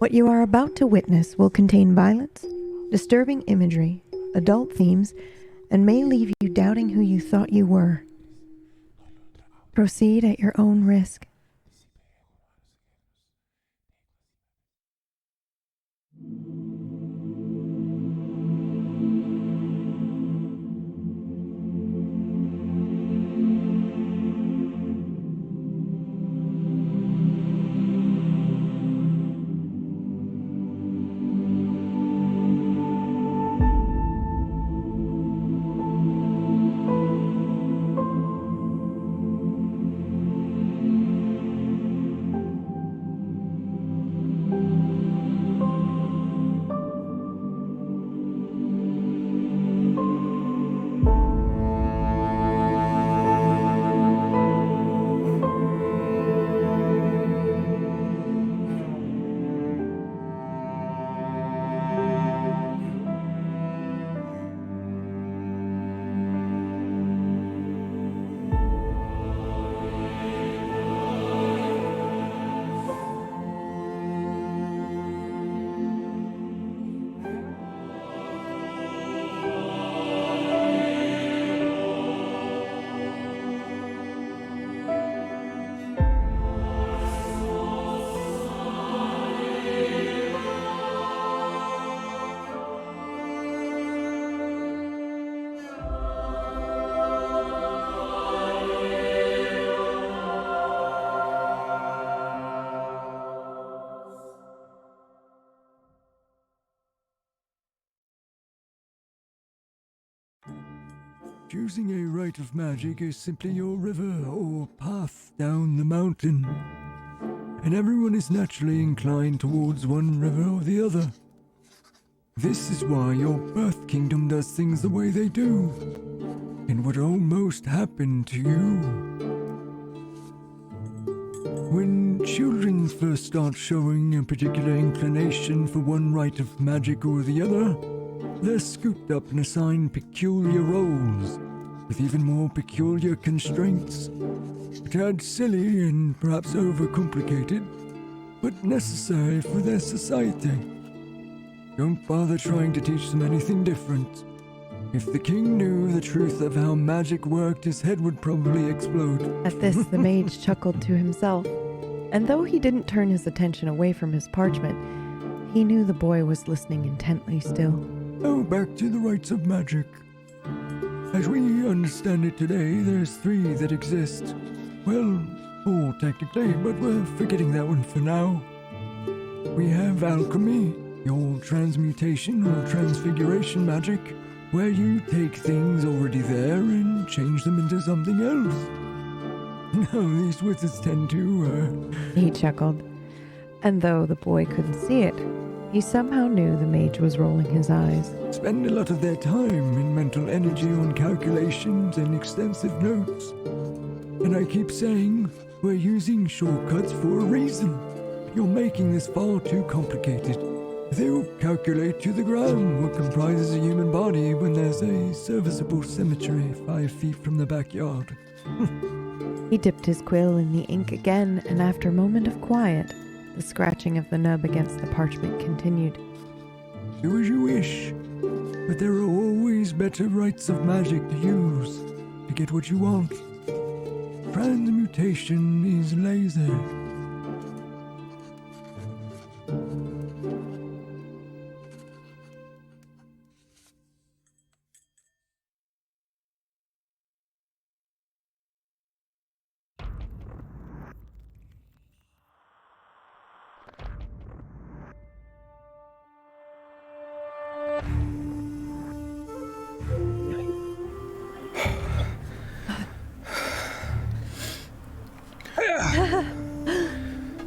What you are about to witness will contain violence, disturbing imagery, adult themes, and may leave you doubting who you thought you were. Proceed at your own risk. Choosing a rite of magic is simply your river or path down the mountain, and everyone is naturally inclined towards one river or the other. This is why your birth kingdom does things the way they do, and what almost happened to you. When children first start showing a particular inclination for one rite of magic or the other, they're scooped up and assigned peculiar roles, with even more peculiar constraints. A tad silly and perhaps overcomplicated, but necessary for their society. Don't bother trying to teach them anything different. If the king knew the truth of how magic worked, his head would probably explode. At this, the mage chuckled to himself, and though he didn't turn his attention away from his parchment, he knew the boy was listening intently still. Now back to the rites of magic. As we understand it today, there's 3 that exist. Well, 4 technically, but we're forgetting that one for now. We have alchemy, your transmutation or transfiguration magic, where you take things already there and change them into something else. Now, these wizards tend to, He chuckled, and though the boy couldn't see it, he somehow knew the mage was rolling his eyes. spend a lot of their time and mental energy on calculations and extensive notes. And I keep saying, we're using shortcuts for a reason. You're making this far too complicated. They'll calculate to the gram what comprises a human body when there's a serviceable cemetery 5 feet from the backyard. He dipped his quill in the ink again, and after a moment of quiet, the scratching of the nub against the parchment continued. Do as you wish, but there are always better rites of magic to use to get what you want. Transmutation is lazy.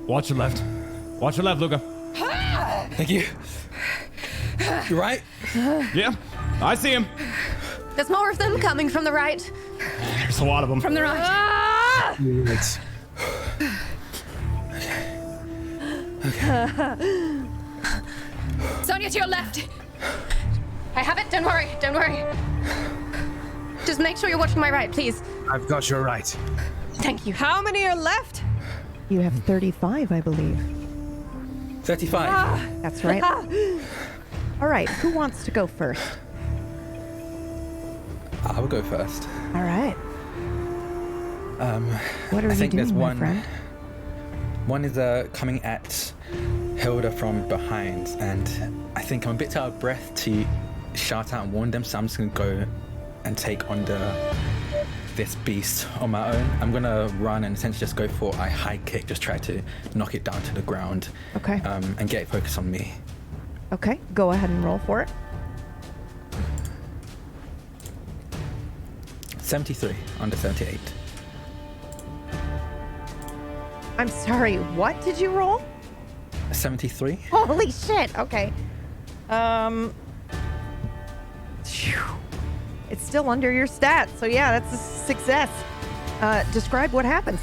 Watch your left. Watch your left, Luca. Thank you. You right? Yeah, I see him. There's more of them coming from the right. There's a lot of them. From the right. Right. Sonia, to your left. I have it. Don't worry. Don't worry. Just make sure you're watching my right, please. I've got your right. Thank you. How many are left? You have 35, I believe. 35. That's right. All right, who wants to go first? I will go first. All right. What are I you think doing, there's my one. friend? One is coming at Hilda from behind, and I think I'm a bit out of breath to shout out and warn them, so I'm just gonna go and take on this beast on my own. I'm gonna run and essentially just go for a high kick, just try to knock it down to the ground. Okay. And get it focused on me. Okay, go ahead and roll for it. 73 under 78. I'm sorry, what did you roll? 73. Holy shit, okay. Phew. It's still under your stats, so yeah, that's a success. Describe what happens.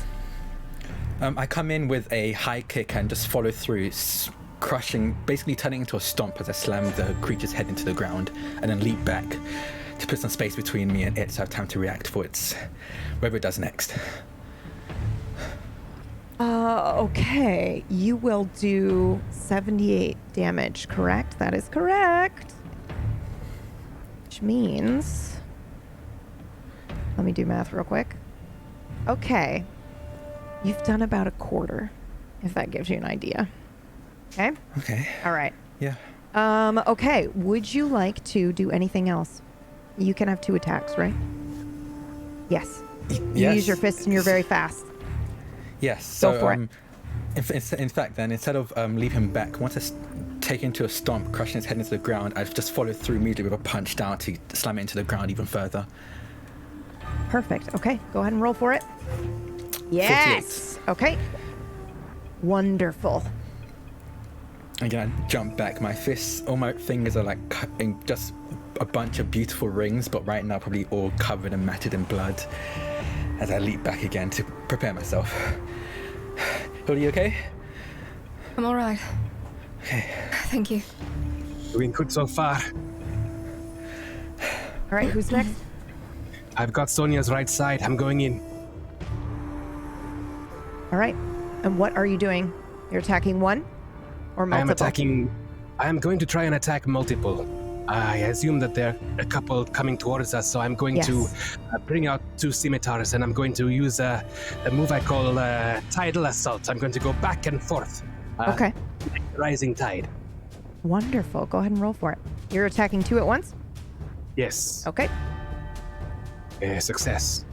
I come in with a high kick and just follow through, crushing, basically turning into a stomp as I slam the creature's head into the ground, and then leap back to put some space between me and it so I have time to react for whatever it does next. Okay. You will do 78 damage, correct? That is correct. Which means... Let me do math real quick. Okay. You've done about a quarter, if that gives you an idea. Okay? Okay. All right. Yeah. Okay. Would you like to do anything else? You can have 2 attacks, right? Yes. You Yes. use your fists and you're very fast. Yes. So, Go for it. in fact, then, instead of leave him back, once I take into a stomp, crushing his head into the ground, I've just followed through immediately with a punch down to slam it into the ground even further. Perfect. Okay, go ahead and roll for it. Yes. Okay. Wonderful. Again, I jump back. My fists, all my fingers are like in just a bunch of beautiful rings, but right now probably all covered and matted in blood as I leap back again to prepare myself. Are you okay? I'm all right. Okay. Thank you. Doing good so far. All right, who's next? I've got Sonia's right side. I'm going in. All right. And what are you doing? You're attacking one or multiple? I am attacking. I am going to try and attack multiple. I assume that there are a couple coming towards us, so I'm going to bring out 2 scimitars, and I'm going to use a move I call tidal assault. I'm going to go back and forth. Okay. Rising tide. Wonderful. Go ahead and roll for it. You're attacking 2 at once? Yes. Okay. Success.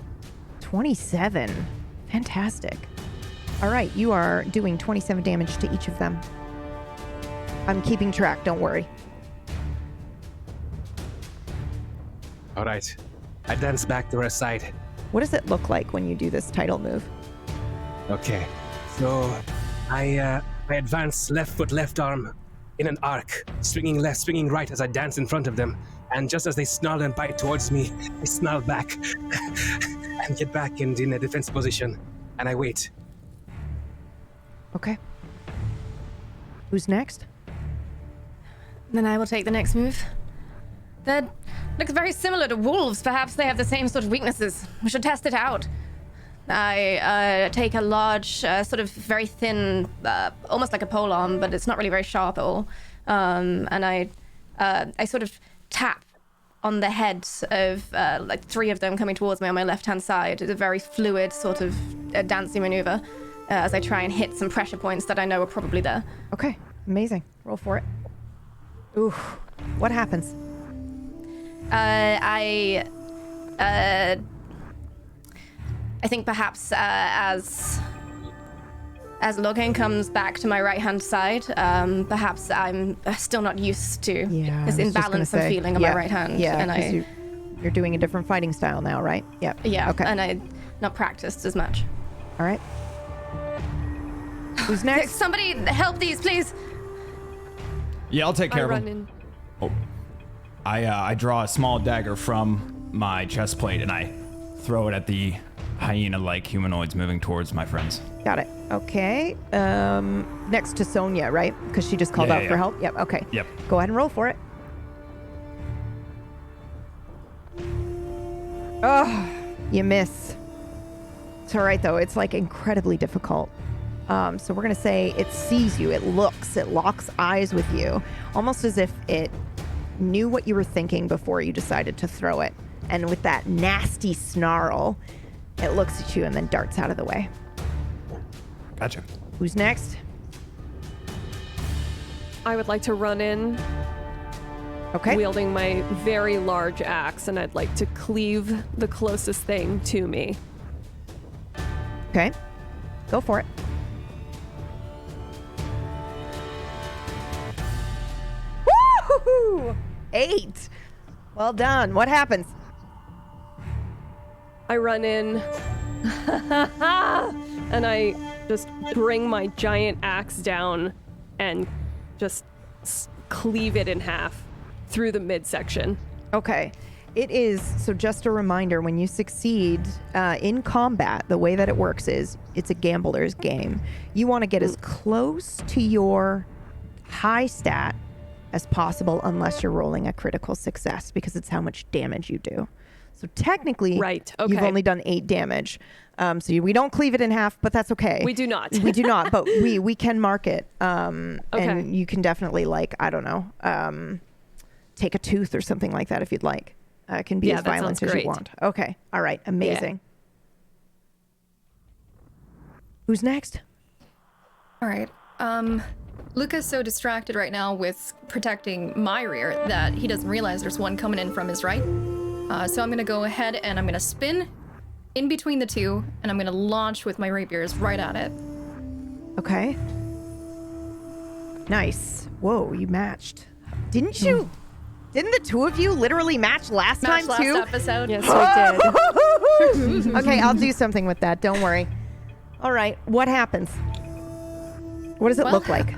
27. Fantastic. All right, you are doing 27 damage to each of them. I'm keeping track, don't worry. All right. I dance back to her side. What does it look like when you do this tidal move? Okay. So I advance left foot, left arm in an arc, swinging left, swinging right as I dance in front of them. And just as they snarl and bite towards me, I snarl back and get back and in a defense position. And I wait. Okay. Who's next? Then I will take the next move. That looks very similar to wolves. Perhaps they have the same sort of weaknesses. We should test it out. I take a large, sort of very thin, almost like a polearm, but it's not really very sharp at all. And I sort of tap on the heads of like 3 of them coming towards me on my left-hand side. It's a very fluid sort of dancing maneuver as I try and hit some pressure points that I know are probably there. Okay, amazing. Roll for it. Ooh, what happens? I think perhaps as Logan comes back to my right-hand side, perhaps I'm still not used to this imbalance I'm feeling on my right hand. Yeah, and you're doing a different fighting style now, right? Yep. Yeah, Okay. and I not practiced as much. All right. Who's next? Somebody help these, please. Yeah, I'll take care of run him. in. Oh. I draw a small dagger from my chest plate and I throw it at the hyena-like humanoids moving towards my friends. Got it. Okay. Next to Sonia, right? Because she just called out for help. Yep. Okay. Yep. Go ahead and roll for it. Oh, you miss. It's all right though. It's like incredibly difficult. So we're going to say it sees you, it locks eyes with you, almost as if it knew what you were thinking before you decided to throw it. And with that nasty snarl, it looks at you and then darts out of the way. Gotcha. Who's next? I would like to run in, Okay. wielding my very large axe, and I'd like to cleave the closest thing to me. Okay. Go for it. Woo! 8. Well done. What happens? I run in, and I just bring my giant axe down and just cleave it in half through the midsection. Okay. It is, so just a reminder, when you succeed in combat, the way that it works is it's a gambler's game. You want to get as close to your high stat as possible unless you're rolling a critical success, because it's how much damage you do. So technically, Right, you've okay. only done 8 damage. We don't cleave it in half, but that's okay. We do not. We do not, but we can mark it. Okay. And you can definitely, like, I don't know, take a tooth or something like that if you'd like. It can be Yeah, as that violent sounds as you great. want. Okay. All right. Amazing. Who's next? All right. Luca's so distracted right now with protecting my rear that he doesn't realize there's one coming in from his right. So I'm gonna go ahead and I'm gonna spin in between the two, and I'm gonna launch with my rapiers right at it. Okay. Nice. Whoa, you matched. Didn't you? Didn't the two of you literally match last Match time last too? episode. Yes, we did. Okay, I'll do something with that. Don't worry. All right. What happens? What does it Well, look like?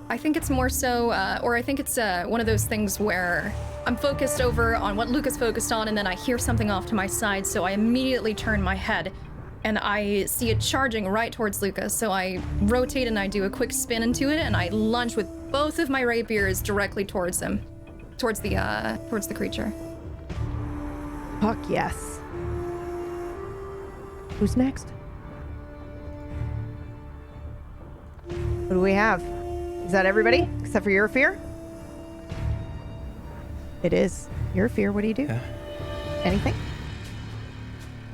I think it's more so, or I think it's one of those things where I'm focused over on what Luca's focused on, and then I hear something off to my side, so I immediately turn my head, and I see it charging right towards Luca. So I rotate and I do a quick spin into it, and I lunge with both of my rapiers directly towards him, towards the creature. Fuck yes. Who's next? What do we have? Is that everybody except for your fear? It is. Your fear. What do you do? Yeah. Anything?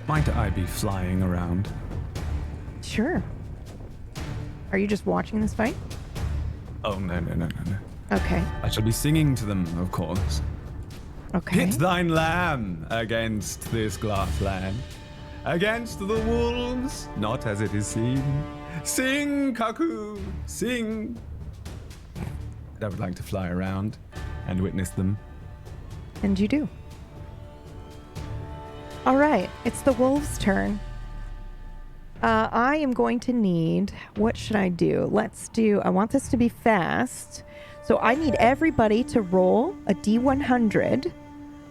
Might I be flying around? Sure. Are you just watching this fight? Oh, no. Okay. I shall be singing to them, of course. Okay. Pit thine lamb against this glass land, against the wolves, not as it is seen. Sing, cuckoo, sing. I would like to fly around and witness them. And you do. All right. It's the wolves' turn. I am going to need... What should I do? I want this to be fast. So I need everybody to roll a D100.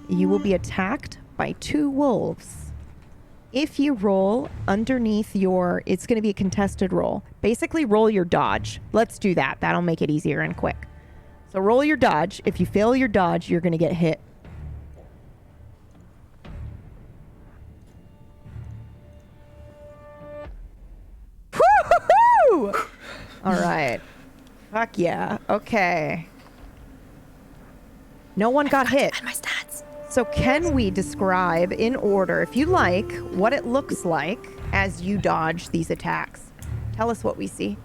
You will be attacked by 2 wolves. If you roll underneath your... It's going to be a contested roll. Basically, roll your dodge. Let's do that. That'll make it easier and quick. So roll your dodge. If you fail your dodge, you're going to get hit. Woo-hoo-hoo! All right. Fuck yeah. Okay. No one got hit. And my stats. So can we describe in order, if you like, what it looks like as you dodge these attacks? Tell us what we see.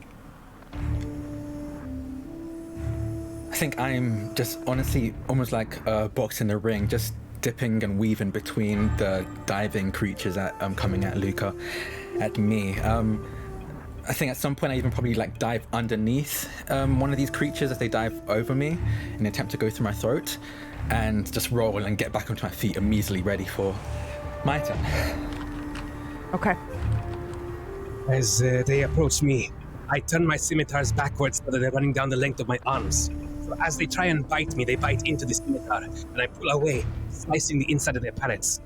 I think I'm just honestly almost like a box in the ring, just dipping and weaving between the diving creatures that coming at Luca, at me. I think at some point I even probably like dive underneath one of these creatures as they dive over me in an attempt to go through my throat, and just roll and get back onto my feet immediately ready for my turn. Okay. As they approach me, I turn my scimitars backwards so that they're running down the length of my arms. So as they try and bite me, they bite into the scimitar, and I pull away, slicing the inside of their pallets.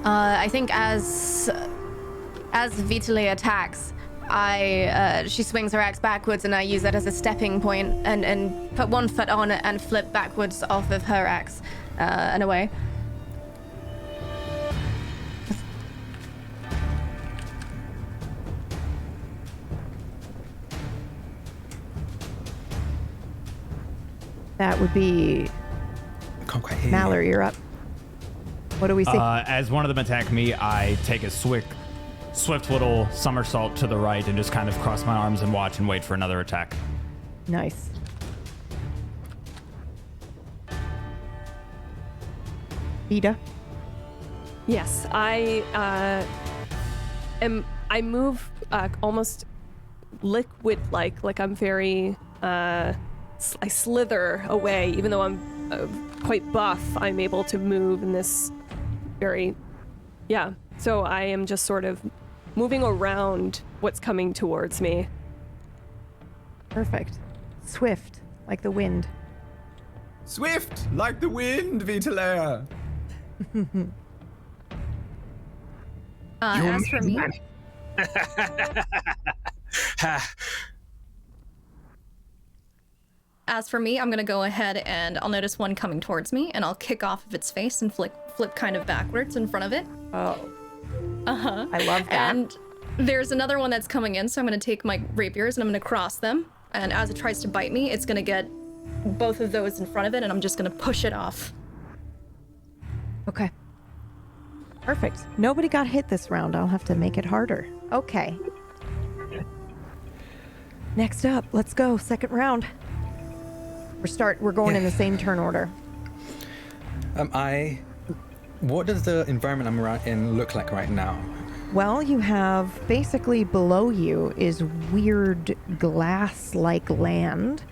I think as Vitaly attacks, she swings her axe backwards, and I use that as a stepping point and put one foot on it and flip backwards off of her axe and away. That would be Can't quite hear Mallory. You're up. What do we see? As one of them attack me, I take a swift little somersault to the right and just kind of cross my arms and watch and wait for another attack. Nice. Vida? Yes, I move almost liquid-like I'm very, I slither away, even though I'm quite buff, I'm able to move in this very, so I am just sort of moving around what's coming towards me. Perfect. Swift, like the wind. Swift like the wind, Vitalair. As for me, I'm gonna go ahead and I'll notice one coming towards me, and I'll kick off of its face and flip kind of backwards in front of it. Oh. I love that. And there's another one that's coming in, so I'm gonna take my rapiers and I'm gonna cross them. And as it tries to bite me, it's gonna get both of those in front of it, and I'm just gonna push it off. Okay. Perfect. Nobody got hit this round. I'll have to make it harder. Okay. Next up, let's go. Second round. We're going in the same turn order. What does the environment I'm around in look like right now? Well, you have basically below you is weird glass-like land,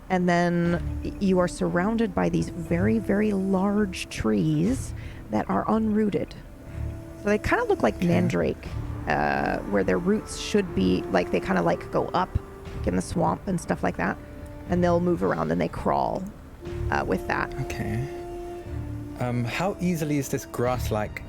and then you are surrounded by these very, very large trees that are unrooted. So they kind of look like mandrake, where their roots should be, like they kind of like go up in the swamp and stuff like that, and they'll move around and they crawl with that. Okay. How easily is this grass like?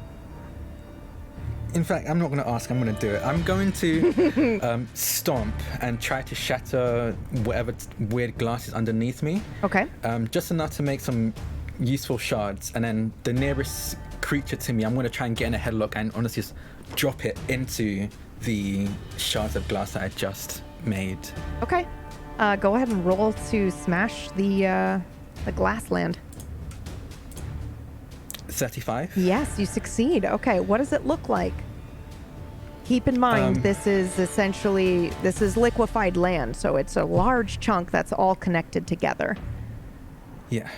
In fact, I'm not going to ask, I'm going to do it. I'm going to stomp and try to shatter whatever weird glass is underneath me. Okay. Just enough to make some useful shards. And then the nearest creature to me, I'm going to try and get in a headlock and honestly just drop it into the shards of glass that I just made. Okay. Go ahead and roll to smash the glass land. 35? Yes, you succeed. Okay, what does it look like? Keep in mind, this is liquefied land, so it's a large chunk that's all connected together. Yeah.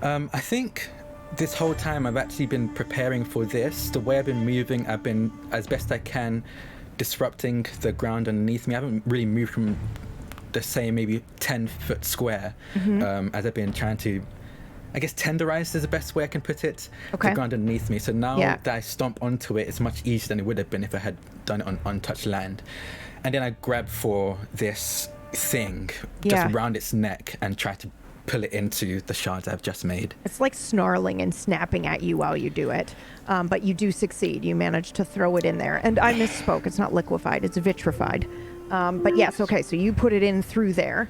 I think this whole time I've actually been preparing for this. The way I've been moving, I've been, as best I can, disrupting the ground underneath me. I haven't really moved from the same maybe 10-foot square as I've been trying to, I guess, tenderize is the best way I can put it, Okay. the ground underneath me. So now Yeah. that I stomp onto it, it's much easier than it would have been if I had done it on untouched land. And then I grab for this thing Yeah. just around its neck and try to pull it into the shards I've just made. It's like snarling and snapping at you while you do it, but you do succeed. You manage to throw it in there. And I misspoke. It's not liquefied. It's vitrified. But yes, okay, so you put it in through there.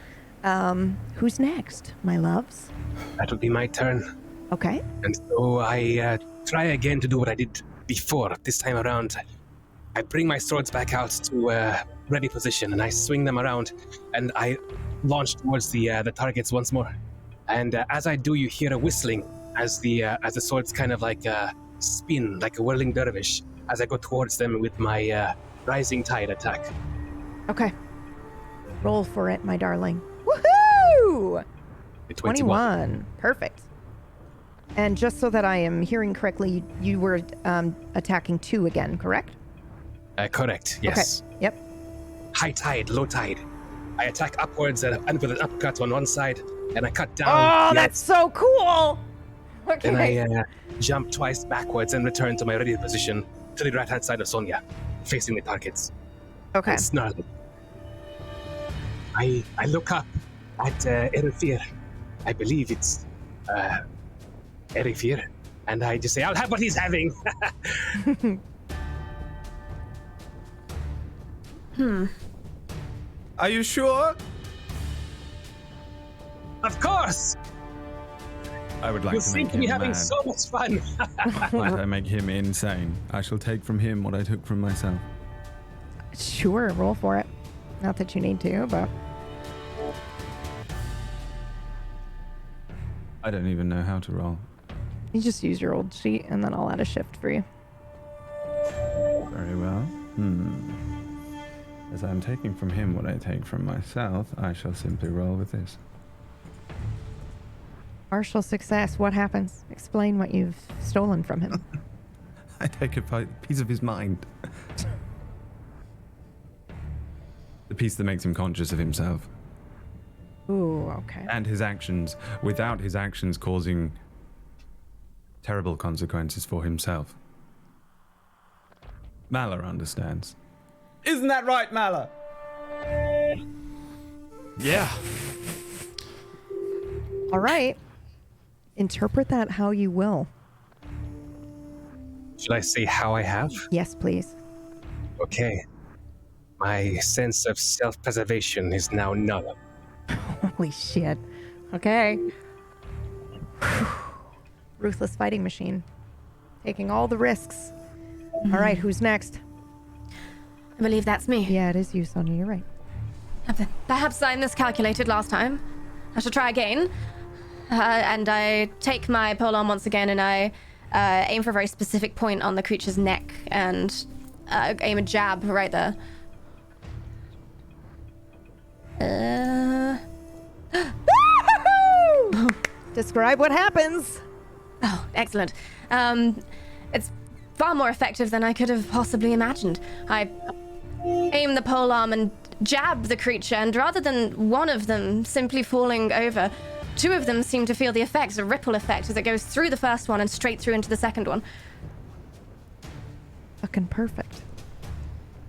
Who's next, my loves? That'll be my turn. Okay. And so I try again to do what I did before. This time around, I bring my swords back out to ready position, and I swing them around, and I launch towards the targets once more. And as I do, you hear a whistling as the swords kind of like spin like a whirling dervish as I go towards them with my rising tide attack. Okay. Roll for it, my darling. Woohoo! 21. Perfect. And just so that I am hearing correctly, you were attacking 2 again, correct? Correct, yes. Okay. Yep. High tide, low tide. I attack upwards and with an uppercut on one side, and I cut down. Oh, the that's so cool! Okay. Then I jump twice backwards and return to my ready position to the right-hand side of Sonia, facing the targets. Okay. And snarling. I look up at Erifir. I believe it's Erifir. And I just say, I'll have what he's having. Are you sure? Of course! I would like You to seem make to be him having mad. so much fun. Might I make him insane? I shall take from him what I took from myself. Sure, roll for it. Not that you need to, but... I don't even know how to roll. You just use your old sheet, and then I'll add a shift for you. Very well. As I'm taking from him what I take from myself, I shall simply roll with this. Partial success. What happens? Explain what you've stolen from him. I take a piece of his mind. The piece that makes him conscious of himself. Ooh, okay. And his actions, without his actions causing terrible consequences for himself. Mala understands. Isn't that right, Mala? Yeah. All right. Interpret that how you will. Should I say how I have? Yes, please. Okay. My sense of self-preservation is now null. Holy shit. Okay. Ruthless fighting machine. Taking all the risks. All right, who's next? I believe that's me. Yeah, it is you, Sonia. You're right. Perhaps I miscalculated last time. I shall try again. And I take my polearm once again, and I aim for a very specific point on the creature's neck, and aim a jab right there. Describe what happens. Oh, excellent. It's far more effective than I could have possibly imagined. I aim the polearm and jab the creature, and rather than one of them simply falling over, two of them seem to feel the effects, a ripple effect, as it goes through the first one and straight through into the second one. Fucking perfect.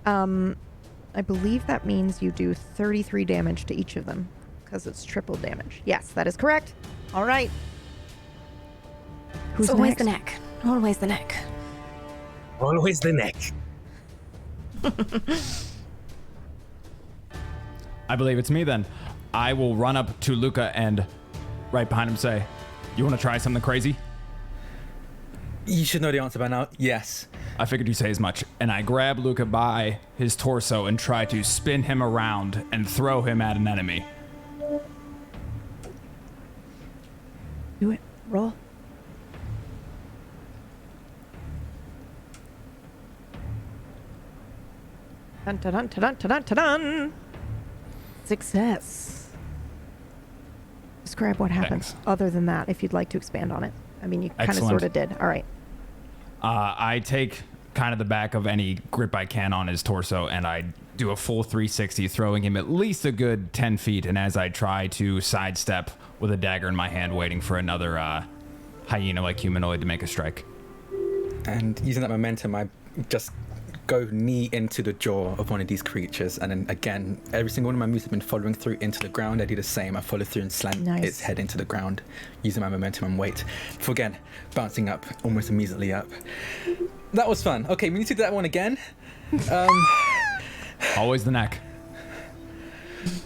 I believe that means you do 33 damage to each of them, because it's triple damage. Yes, that is correct. All right. Who's It's always next? the neck. Always the neck. Always the neck. I believe it's me then. I will run up to Luca and right behind him say, "You want to try something crazy?" You should know the answer by now. Yes. I figured you'd say as much. And I grab Luca by his torso and try to spin him around and throw him at an enemy. Do it. Roll. Dun, dun, dun, dun, dun, dun, dun. Success. Describe what happens. Thanks. Other than that, if you'd like to expand on it. I mean, you kind of Excellent. sort of did. All right. I take kind of the back of any grip I can on his torso, and I do a full 360, throwing him at least a good 10 feet. And as I try to sidestep with a dagger in my hand, waiting for another hyena-like humanoid to make a strike. And using that momentum, I just go knee into the jaw of one of these creatures. And then again, every single one of my moves have been following through into the ground. I do the same. I follow through and slam Nice. its head into the ground, using my momentum and weight. For again, bouncing up almost immediately up. That was fun. Okay, we need to do that one again. Always the neck.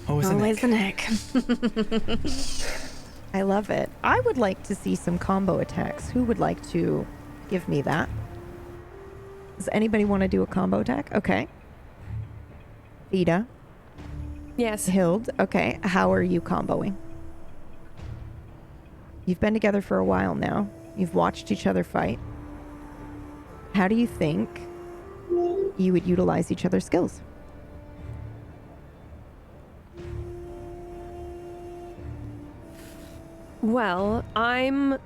Always the neck. I love it. I would like to see some combo attacks. Who would like to give me that? Does anybody want to do a combo attack? Okay. Vita. Yes. Hild. Okay. How are you comboing? You've been together for a while now. You've watched each other fight. How do you think you would utilize each other's skills? Well, I'm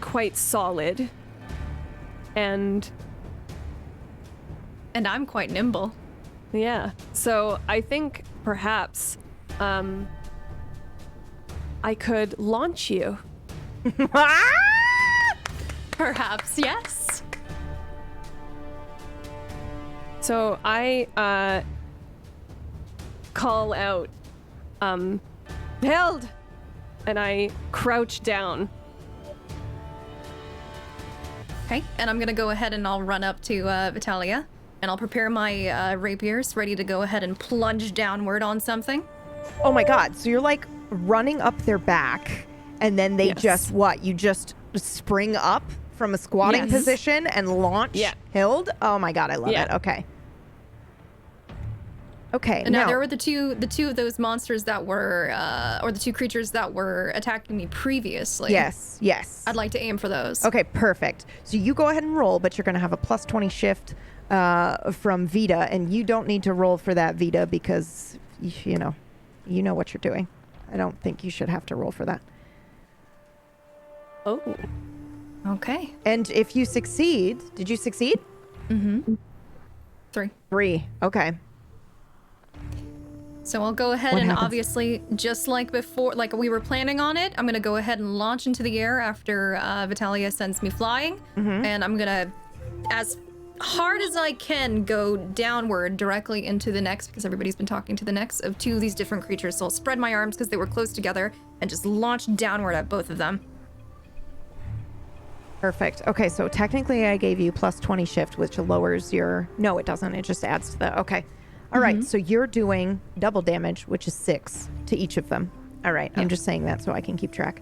quite solid, and I'm quite nimble. yeah. So I think perhaps I could launch you. Perhaps, yes. So I call out, Held! And I crouch down. Okay, and I'm gonna go ahead and I'll run up to Vitalia, and I'll prepare my rapiers, ready to go ahead and plunge downward on something. Oh my god. So you're like running up their back, and then they Yes. just what? You just spring up from a squatting Yes. position and launch Yeah. Hild? Oh my god, I love Yeah. it. Okay. Okay, And now now there were the two of those monsters that were, or the two creatures that were attacking me previously. yes. I'd like to aim for those. Okay, perfect. So you go ahead and roll, but you're going to have a plus 20 shift from Vita, and you don't need to roll for that, Vita, because you know what you're doing. I don't think you should have to roll for that. Oh. Okay. And if you succeed, did you succeed? 3. 3. Okay. So I'll go ahead What and happens? obviously, just like before, like we were planning on it, I'm gonna go ahead and launch into the air after Vitalia sends me flying, and I'm gonna, as hard as I can, go downward directly into the necks, because everybody's been talking to the necks of 2 of these different creatures. So I'll spread my arms because they were close together and just launch downward at both of them. Perfect. Okay, so technically I gave you plus 20 shift, which lowers your... No, it doesn't. It just adds to the... Okay. All right, so you're doing double damage, which is 6 to each of them. All right, I'm just saying that so I can keep track.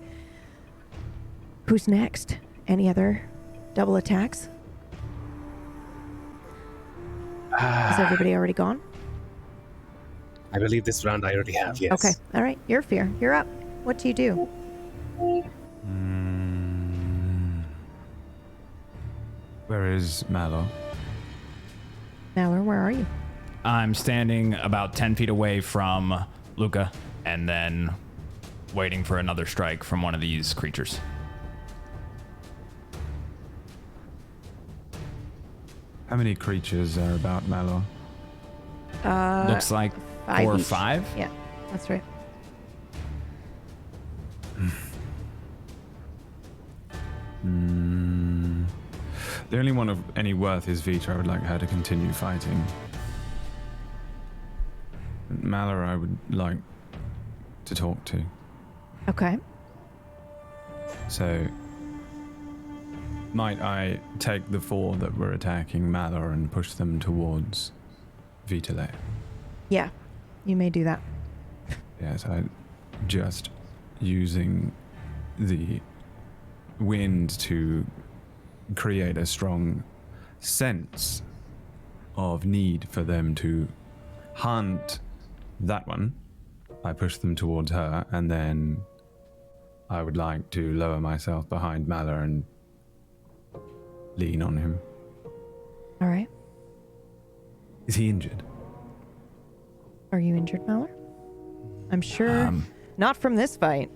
Who's next? Any other double attacks? Is everybody already gone? I believe this round I already have, yes. Okay, all right. Your fear. You're up. What do you do? Where is Mallow? Malor, where are you? I'm standing about 10 feet away from Luca and then waiting for another strike from one of these creatures. How many creatures are about Mallow? Looks like 5 4 or each. 5. Yeah, that's right. The only one of any worth is Vita. I would like her to continue fighting. Mallow, I would like to talk to. Okay. So, might I take the 4 that were attacking Mallow and push them towards Vitale? Yeah, you may do that. Yes, I just using the wind to create a strong sense of need for them to hunt that one. I push them towards her, and then I would like to lower myself behind Mallow and lean on him. All right. Is he injured? Are you injured, Malor? I'm sure. Not from this fight,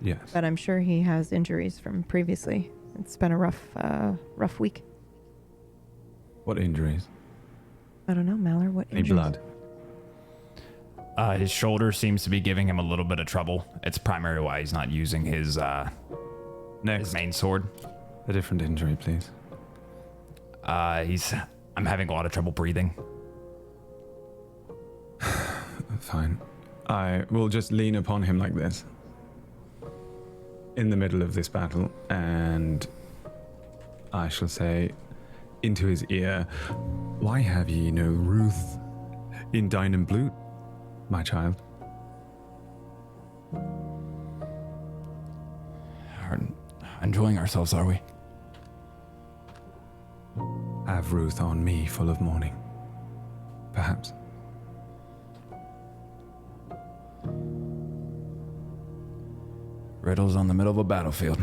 Yes. but I'm sure he has injuries from previously. It's been a rough week. What injuries? I don't know, Malor. What Any injuries? blood? His shoulder seems to be giving him a little bit of trouble. It's primarily why he's not using his Next. main sword. A different injury, please. I'm having a lot of trouble breathing. Fine. I will just lean upon him like this in the middle of this battle, and I shall say into his ear, "Why have ye no ruth in Dine and Blute, my child?" We're enjoying ourselves, are we? Have ruth on me full of mourning, perhaps. Riddles on the middle of a battlefield.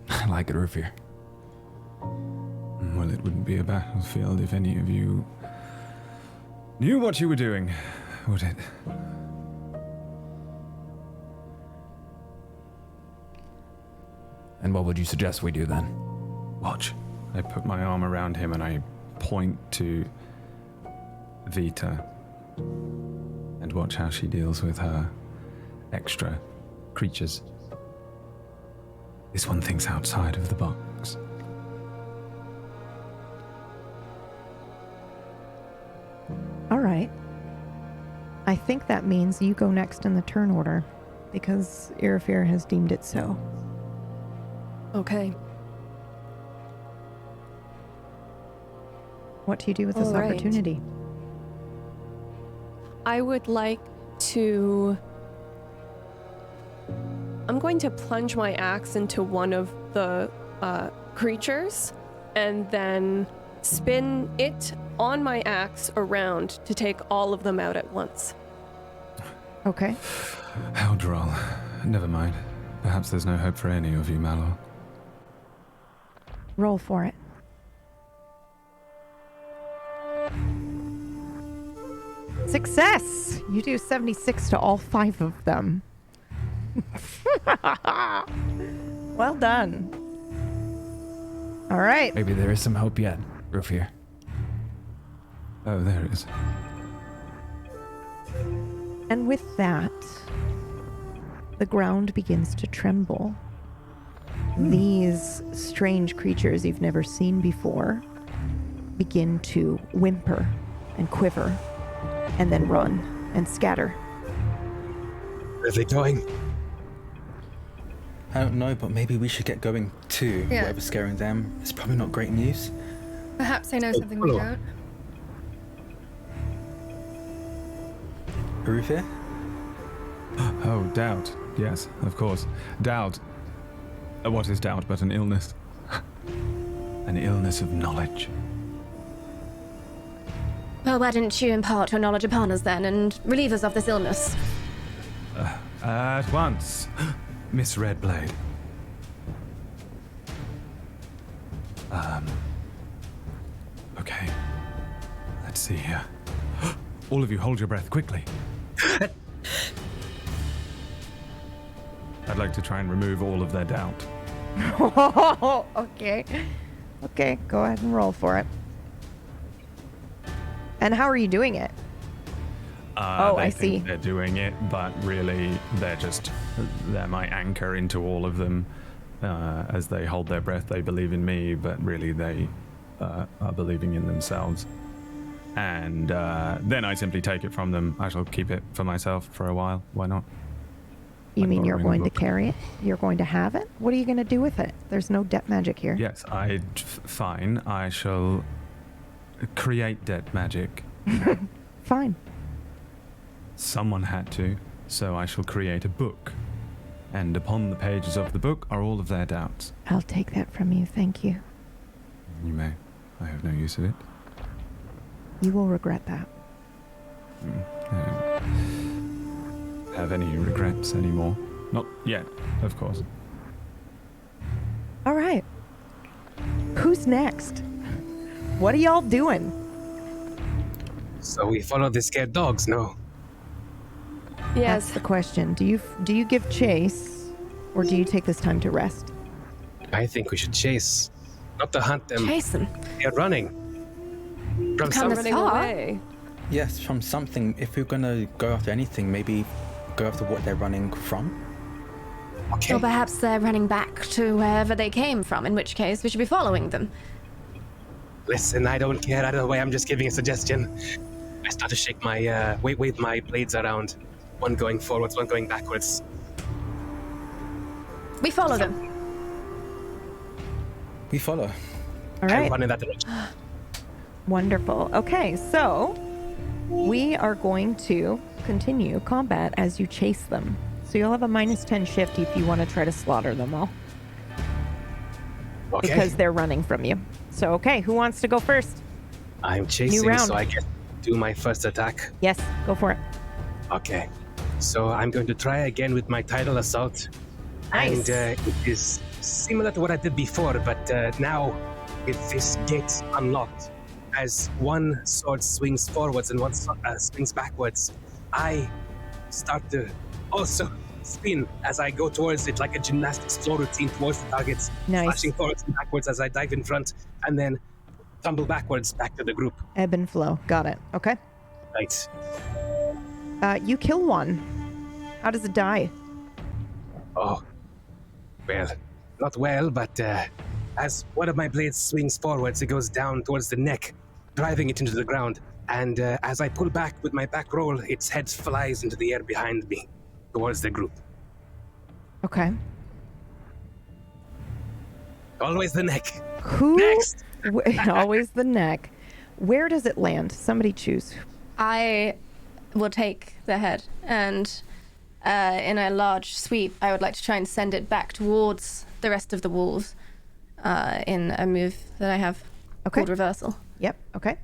I like it, Rufir. Well, it wouldn't be a battlefield if any of you knew what you were doing, would it? And what would you suggest we do then? Watch. I put my arm around him and I point to Vita and watch how she deals with her extra creatures. This one thinks outside of the box. All right. I think that means you go next in the turn order because Irafir has deemed it so. Okay. What do you do with this All right. opportunity? I would like to... I'm going to plunge my axe into one of the creatures and then spin it on my axe around to take all of them out at once. Okay. How droll. Never mind. Perhaps there's no hope for any of you, Malor. Roll for it. Success! You do 76 to all 5 of them. Well done. All right. Maybe there is some hope yet, Rufir. Oh, there is. And with that, the ground begins to tremble. These strange creatures you've never seen before begin to whimper and quiver and then run and scatter. Where are they going? I don't know, but maybe we should get going too. Yeah. Whatever's scaring them. It's probably not great news. Perhaps I know something we hello. don't. Rufir? Oh, doubt. Yes, of course. Doubt. What is doubt but an illness? An illness of knowledge. Well, why didn't you impart your knowledge upon us then and relieve us of this illness? At once, Miss Redblade. Okay. Let's see here. All of you, hold your breath quickly. I'd like to try and remove all of their doubt. Okay. Okay, go ahead and roll for it. And how are you doing it? Oh, They I think see. they're doing it, but really, they're my anchor into all of them. As they hold their breath, they believe in me, but really they are believing in themselves. And then I simply take it from them. I shall keep it for myself for a while. Why not? You Like mean you're borrowing a going to book. carry it? You're going to have it? What are you going to do with it? There's no debt magic here. Yes, fine. I shall create dead magic. Fine. Someone had to, so I shall create a book. And upon the pages of the book are all of their doubts. I'll take that from you. Thank you. You may. I have no use of it. You will regret that. I don't have any regrets anymore. Not yet, of course. All right. Who's next? What are y'all doing? So we follow the scared dogs, no? That's Yes. the question. Do you give chase, or do you take this time to rest? I think we should chase. Not to hunt them. Chase them. They're running. From Come some this Running far? away. Yes, from something. If we're gonna go after anything, maybe go after what they're running from. Okay. Or perhaps they're running back to wherever they came from, in which case we should be following them. Listen, I don't care either way. I'm just giving a suggestion. I start to shake my wave my blades around. One going forwards, one going backwards. We follow them. We follow. All I right. run in that direction. Wonderful. Okay, so we are going to continue combat as you chase them. So you'll have a -10 shift if you want to try to slaughter them all, Okay. because they're running from you. So, okay, who wants to go first? I'm chasing, round. so I get to do my first attack. Yes, go for it. Okay. So I'm going to try again with my tidal assault. Nice. And it is similar to what I did before, but now with this gate unlocked. As one sword swings forwards and one swings backwards, I start to also spin as I go towards it, like a gymnastics floor routine towards the targets, Nice. flashing forwards and backwards as I dive in front, and then tumble backwards back to the group. Ebb and flow. Got it. Okay. Right. You kill one. How does it die? Oh, well, not well, but as one of my blades swings forwards, it goes down towards the neck, driving it into the ground. And as I pull back with my back roll, its head flies into the air behind me, towards the group. Okay. Always the neck. Who? Next. Always the neck. Where does it land? Somebody choose. I will take the head and in a large sweep, I would like to try and send it back towards the rest of the wolves in a move that I have. Okay. called reversal. Yep. Okay.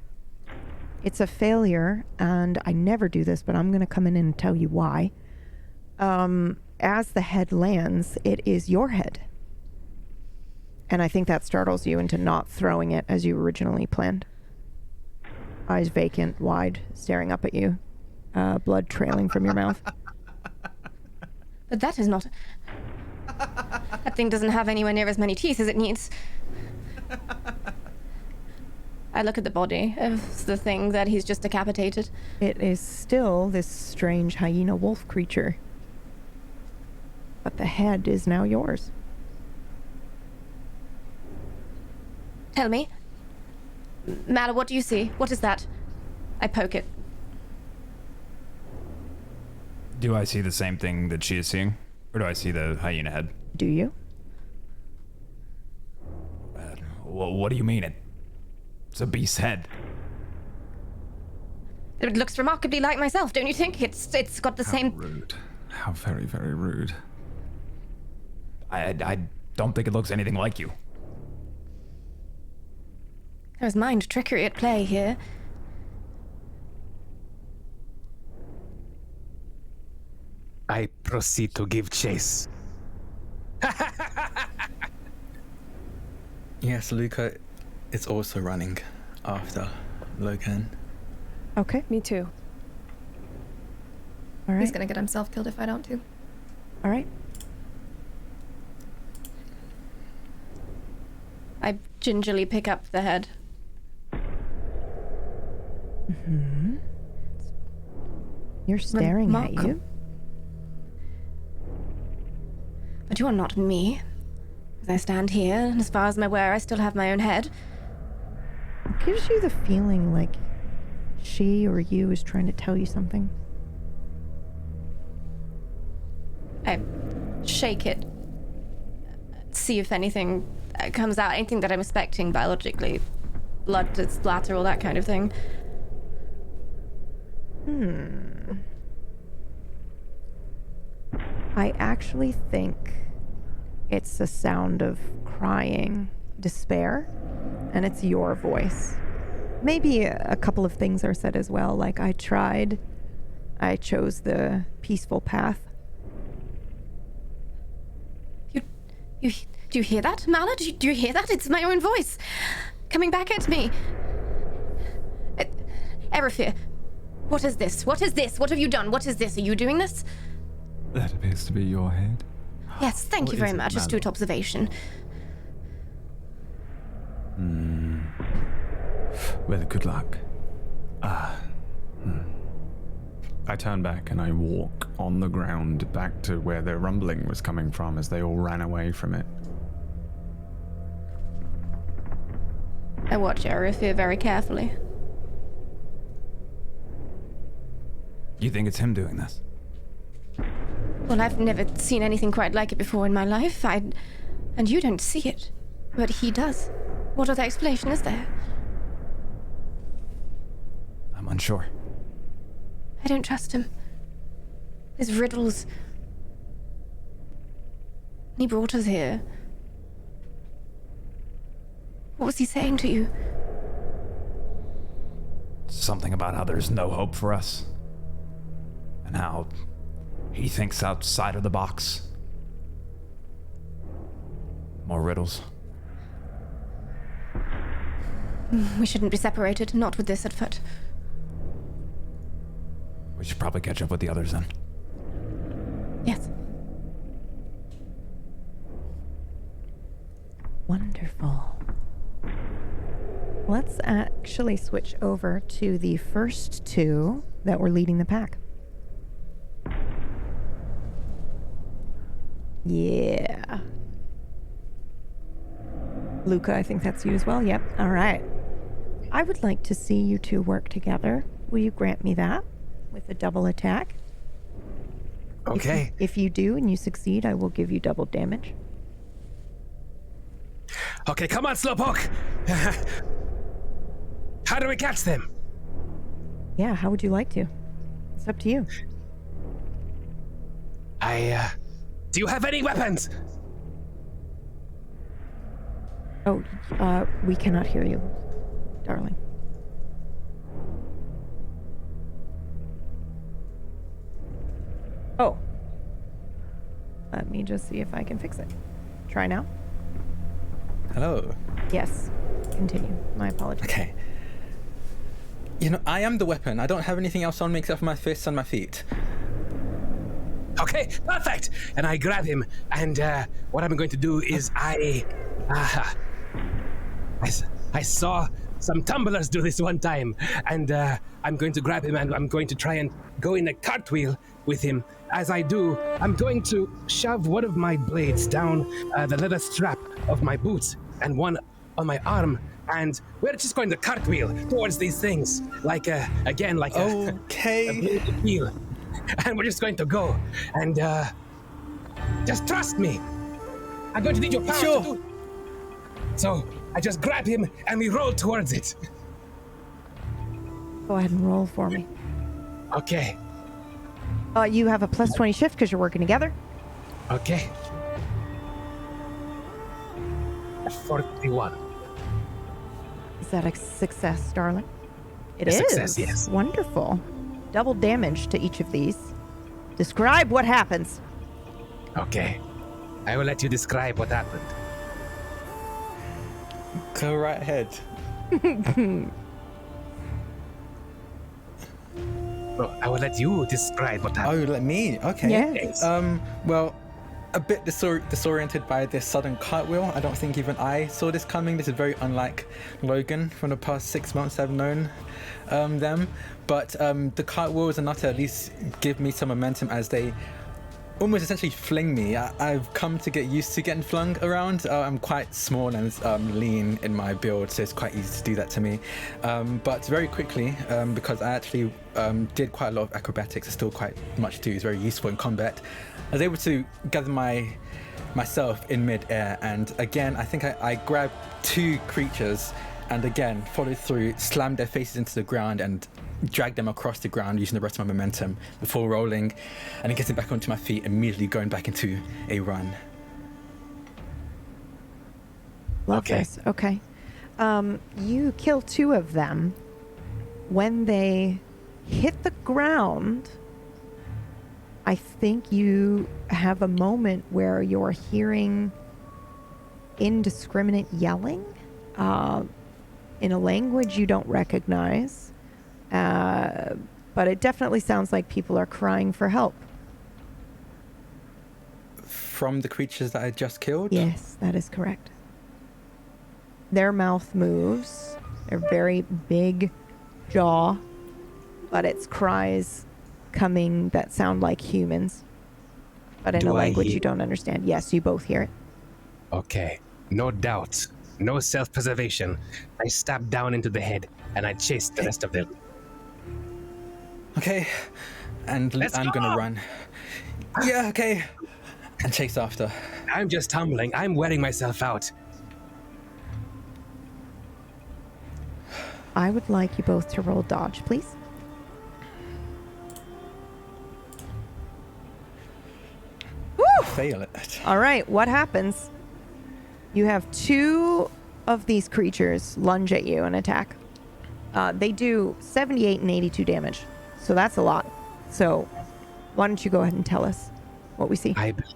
It's a failure, and I never do this, but I'm going to come in and tell you why. As the head lands, it is your head. And I think that startles you into not throwing it as you originally planned. Eyes vacant, wide, staring up at you. Blood trailing from your mouth. But that is not... That thing doesn't have anywhere near as many teeth as it needs. I look at the body of the thing that he's just decapitated. It is still this strange hyena wolf creature. But the head is now yours. Tell me. Mala, what do you see? What is that? I poke it. Do I see the same thing that she is seeing? Or do I see the hyena head? Do you? What do you mean? It's a beast's head. It looks remarkably like myself, don't you think? It's got the same... Rude. How very, very rude. I don't think it looks anything like you. There's mind trickery at play here. I proceed to give chase. Yes, Luca is also running after Logan. Okay. Me too. All right. He's gonna get himself killed if I don't too. All right. I gingerly pick up the head. Mm-hmm. You're staring at you. But you are not me. As I stand here, and as far as I'm aware, I still have my own head. It gives you the feeling like she or you is trying to tell you something. I shake it. See if anything comes out, anything that I'm expecting biologically. Blood to splatter, all that kind of thing. I actually think it's the sound of crying despair, and it's your voice. Maybe a couple of things are said as well, like I tried, I chose the peaceful path. Do you hear that, Mala? Do you hear that? It's my own voice coming back at me. Erifir, what is this? What is this? What have you done? What is this? Are you doing this? That appears to be your head. Yes, thank you Or very is it much. Astute Mala? observation. Well, good luck. I turn back and I walk on the ground back to where the rumbling was coming from as they all ran away from it. I watch Erifir very carefully. You think it's him doing this? Well, I've never seen anything quite like it before in my life. And you don't see it. But he does. What other explanation is there? I'm unsure. I don't trust him. His riddles. He brought us here. What was he saying to you? Something about how there's no hope for us. And how he thinks outside of the box. More riddles. We shouldn't be separated, not with this at foot. We should probably catch up with the others then. Yes. Wonderful. Let's actually switch over to the first two that were leading the pack. Yeah. Luca, I think that's you as well. Yep. All right. I would like to see you two work together. Will you grant me that with a double attack? Okay. If you do and you succeed, I will give you double damage. Okay, come on, Slowpoke! How do we catch them? Yeah, how would you like to? It's up to you. Do you have any weapons? Oh, we cannot hear you. darling. Oh. Let me just see if I can fix it. Try now. Hello. Yes. Continue. My apologies. Okay. You know, I am the weapon. I don't have anything else on me except for my fists and my feet. Okay, perfect. And I grab him, and what I'm going to do is I saw some tumblers do this one time, and I'm going to grab him, and I'm going to try and go in a cartwheel with him. As I do, I'm going to shove one of my blades down the leather strap of my boots and one on my arm, and we're just going to cartwheel towards these things, like a blade wheel. And we're just going to go, and just trust me. I'm going to need your power to do. So I just grab him, and we roll towards it. Go ahead and roll for me. Okay. You have a plus 20 shift because you're working together. Okay. 41. Is that a success, darling? It is. Success, yes. Wonderful. Double damage to each of these. Describe what happens. Okay. I will let you describe what happened. Go right ahead. No, I will let you describe what happened. Oh, let me? Okay. Yes. Well, a bit disoriented by this sudden cartwheel. I don't think even I saw this coming. This is very unlike Logan from the past 6 months I've known them. But the cartwheel is enough to at least give me some momentum as they almost essentially fling me. I've come to get used to getting flung around. I'm quite small and lean in my build, so it's quite easy to do that to me. But very quickly, because I actually did quite a lot of acrobatics, I still quite much do. It's very useful in combat. I was able to gather myself in mid-air, and again, I think I grabbed two creatures and again followed through, slammed their faces into the ground and dragged them across the ground using the rest of my momentum before rolling and then getting back onto my feet, immediately going back into a run. Love Okay. this. Okay. You kill two of them. When they hit the ground, I think you have a moment where you're hearing indiscriminate yelling in a language you don't recognize. But it definitely sounds like people are crying for help. From the creatures that I just killed? Yes, that is correct. Their mouth moves. They're very big jaw, but it's cries coming that sound like humans, but in Do a I language hear- you don't understand. Yes, you both hear it. Okay. No doubt. No self-preservation. I stabbed down into the head, and I chased the rest of them. Okay. And Let's I'm go! gonna run. Yeah, okay. And chase after. I'm just tumbling. I'm wearing myself out. I would like you both to roll dodge, please. Fail it. All right, what happens? You have two of these creatures lunge at you and attack. They do 78 and 82 damage, so that's a lot. So why don't you go ahead and tell us what we see? I believe.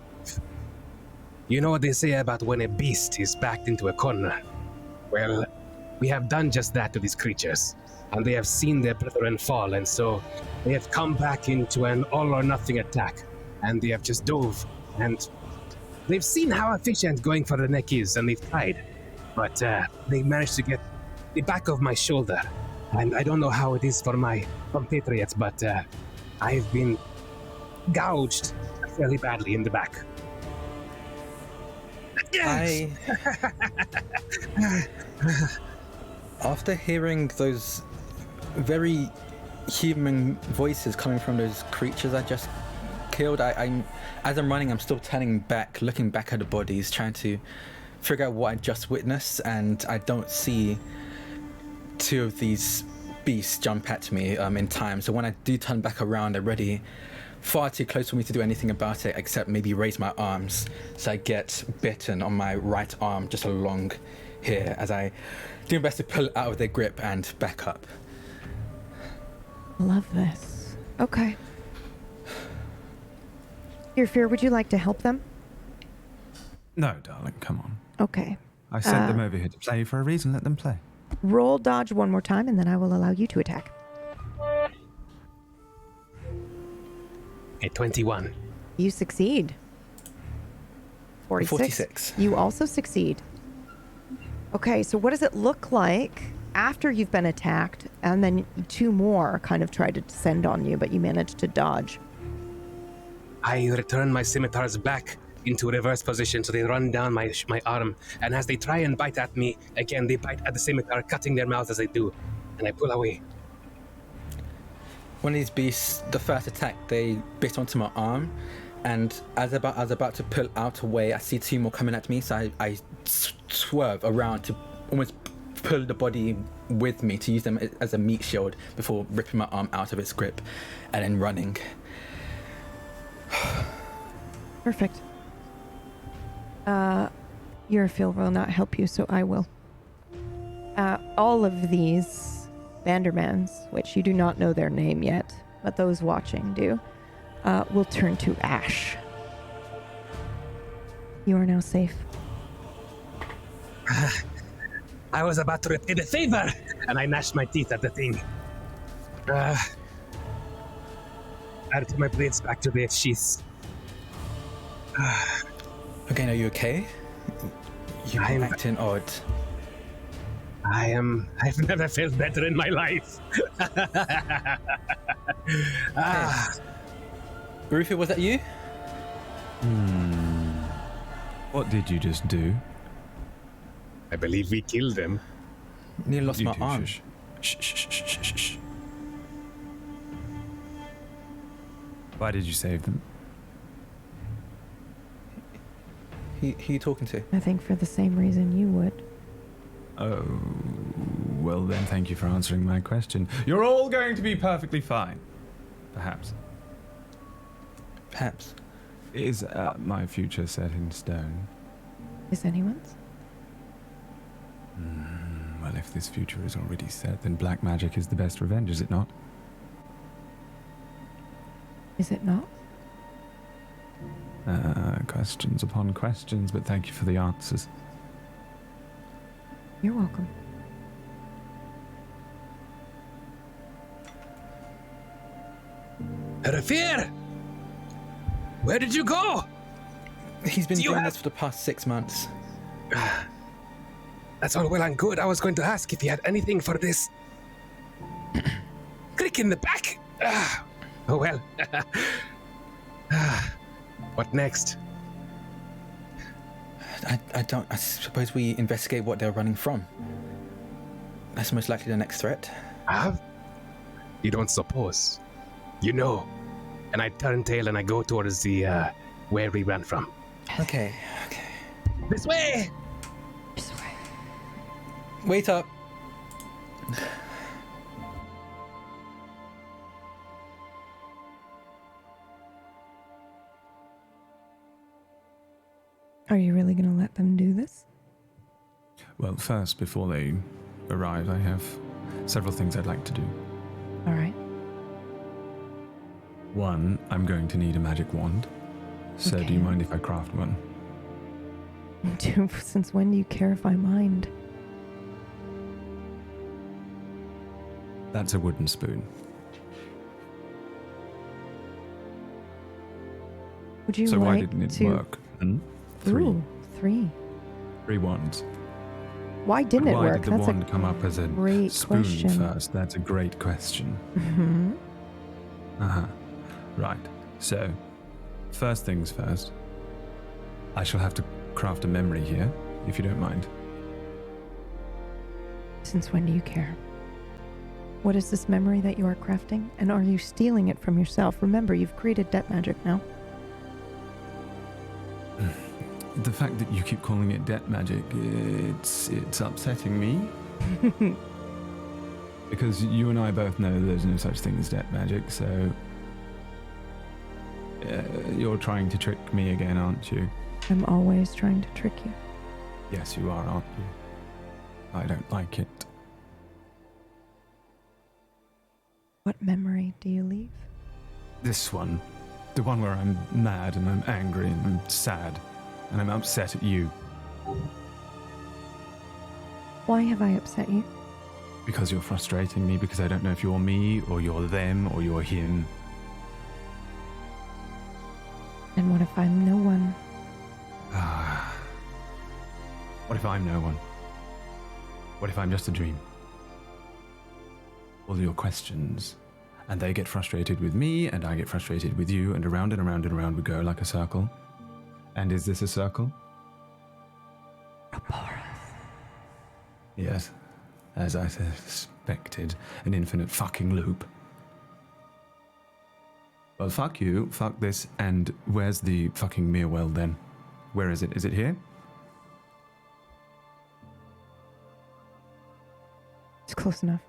You know what they say about when a beast is backed into a corner? Well, we have done just that to these creatures, and they have seen their brethren fall, and so they have come back into an all-or-nothing attack, and they have just dove, and they've seen how efficient going for the neck is, and they've tried, but they managed to get the back of my shoulder, and I don't know how it is for my compatriots, but I've been gouged fairly badly in the back. Yes! After hearing those very human voices coming from those creatures I just killed, as I'm running, I'm still turning back, looking back at the bodies, trying to figure out what I just witnessed, and I don't see two of these beasts jump at me in time. So when I do turn back around, they're already far too close for me to do anything about it except maybe raise my arms. So I get bitten on my right arm just along here as I do my best to pull it out of their grip and back up. Love this. Okay. Your fear, would you like to help them? No, darling, come on. Okay. I sent them over here to play for a reason. Let them play. Roll dodge one more time, and then I will allow you to attack. A 21. You succeed. 46. 46. You also succeed. Okay, so what does it look like after you've been attacked, and then 2 more kind of try to descend on you, but you managed to dodge? I return my scimitars back into reverse position so they run down my arm. And as they try and bite at me, again, they bite at the scimitar, cutting their mouths as they do. And I pull away. One of these beasts, the first attack, they bit onto my arm, and as I was about to pull out away, I see 2 more coming at me, so I swerve around to almost pull the body with me to use them as a meat shield before ripping my arm out of its grip and then running. Perfect. Your feel will not help you, so I will. All of these Vandermans, which you do not know their name yet, but those watching do, will turn to ash. You are now safe. I was about to repay the favor, and I gnashed my teeth at the thing. I put my blades back to their sheaths. Again, are you okay? You're I'm acting odd. I've never felt better in my life. Rufio, was that you? What did you just do? I believe we killed them. Nearly lost You my two, arm. Shh, shh, shh, shh, shh, shh. Why did you save them? Who are you talking to? I think for the same reason you would. Oh, well then, thank you for answering my question. You're all going to be perfectly fine. Perhaps. Perhaps. Is my future set in stone? Is anyone's? Well, if this future is already set, then black magic is the best revenge, is it not? Is it not? Questions upon questions, but thank you for the answers. You're welcome. Rafir! Where did you go? He's been Do you doing have- this for the past 6 months. That's all well and good. I was going to ask if you had anything for this. Crick in the back. Oh well. What next? I suppose we investigate what they're running from. That's most likely the next threat. You don't suppose. You know. And I turn tail and I go towards the, where we ran from. Okay. This way! This way. Wait up. Are you really going to let them do this? Well, first, before they arrive, I have several things I'd like to do. All right. One, I'm going to need a magic wand. So do you Okay. mind if I craft one? Since when do you care if I mind? That's a wooden spoon. Would you So like why didn't it to... work? Three. Ooh, 3. 3 wands. Why didn't it Why work? did the That's wand a come up as a great spoon question. first? That's a great question. Mhm. Uh-huh. Right. So, first things first. I shall have to craft a memory here, if you don't mind. Since when do you care? What is this memory that you are crafting? And are you stealing it from yourself? Remember, you've created debt magic now. The fact that you keep calling it debt magic, it's upsetting me. Because you and I both know there's no such thing as debt magic, so you're trying to trick me again, aren't you? I'm always trying to trick you. Yes, you are, aren't you? I don't like it. What memory do you leave? This one. The one where I'm mad and I'm angry and I'm sad and I'm upset at you. Why have I upset you? Because you're frustrating me, because I don't know if you're me or you're them or you're him. And what if I'm no one? What if I'm no one? What if I'm just a dream? All your questions. And they get frustrated with me, and I get frustrated with you, and around and around and around we go like a circle. And is this a circle? Yes, as I suspected, an infinite fucking loop. Well, fuck you, fuck this, and where's the fucking mere well then? Where is it? Is it here? It's close enough.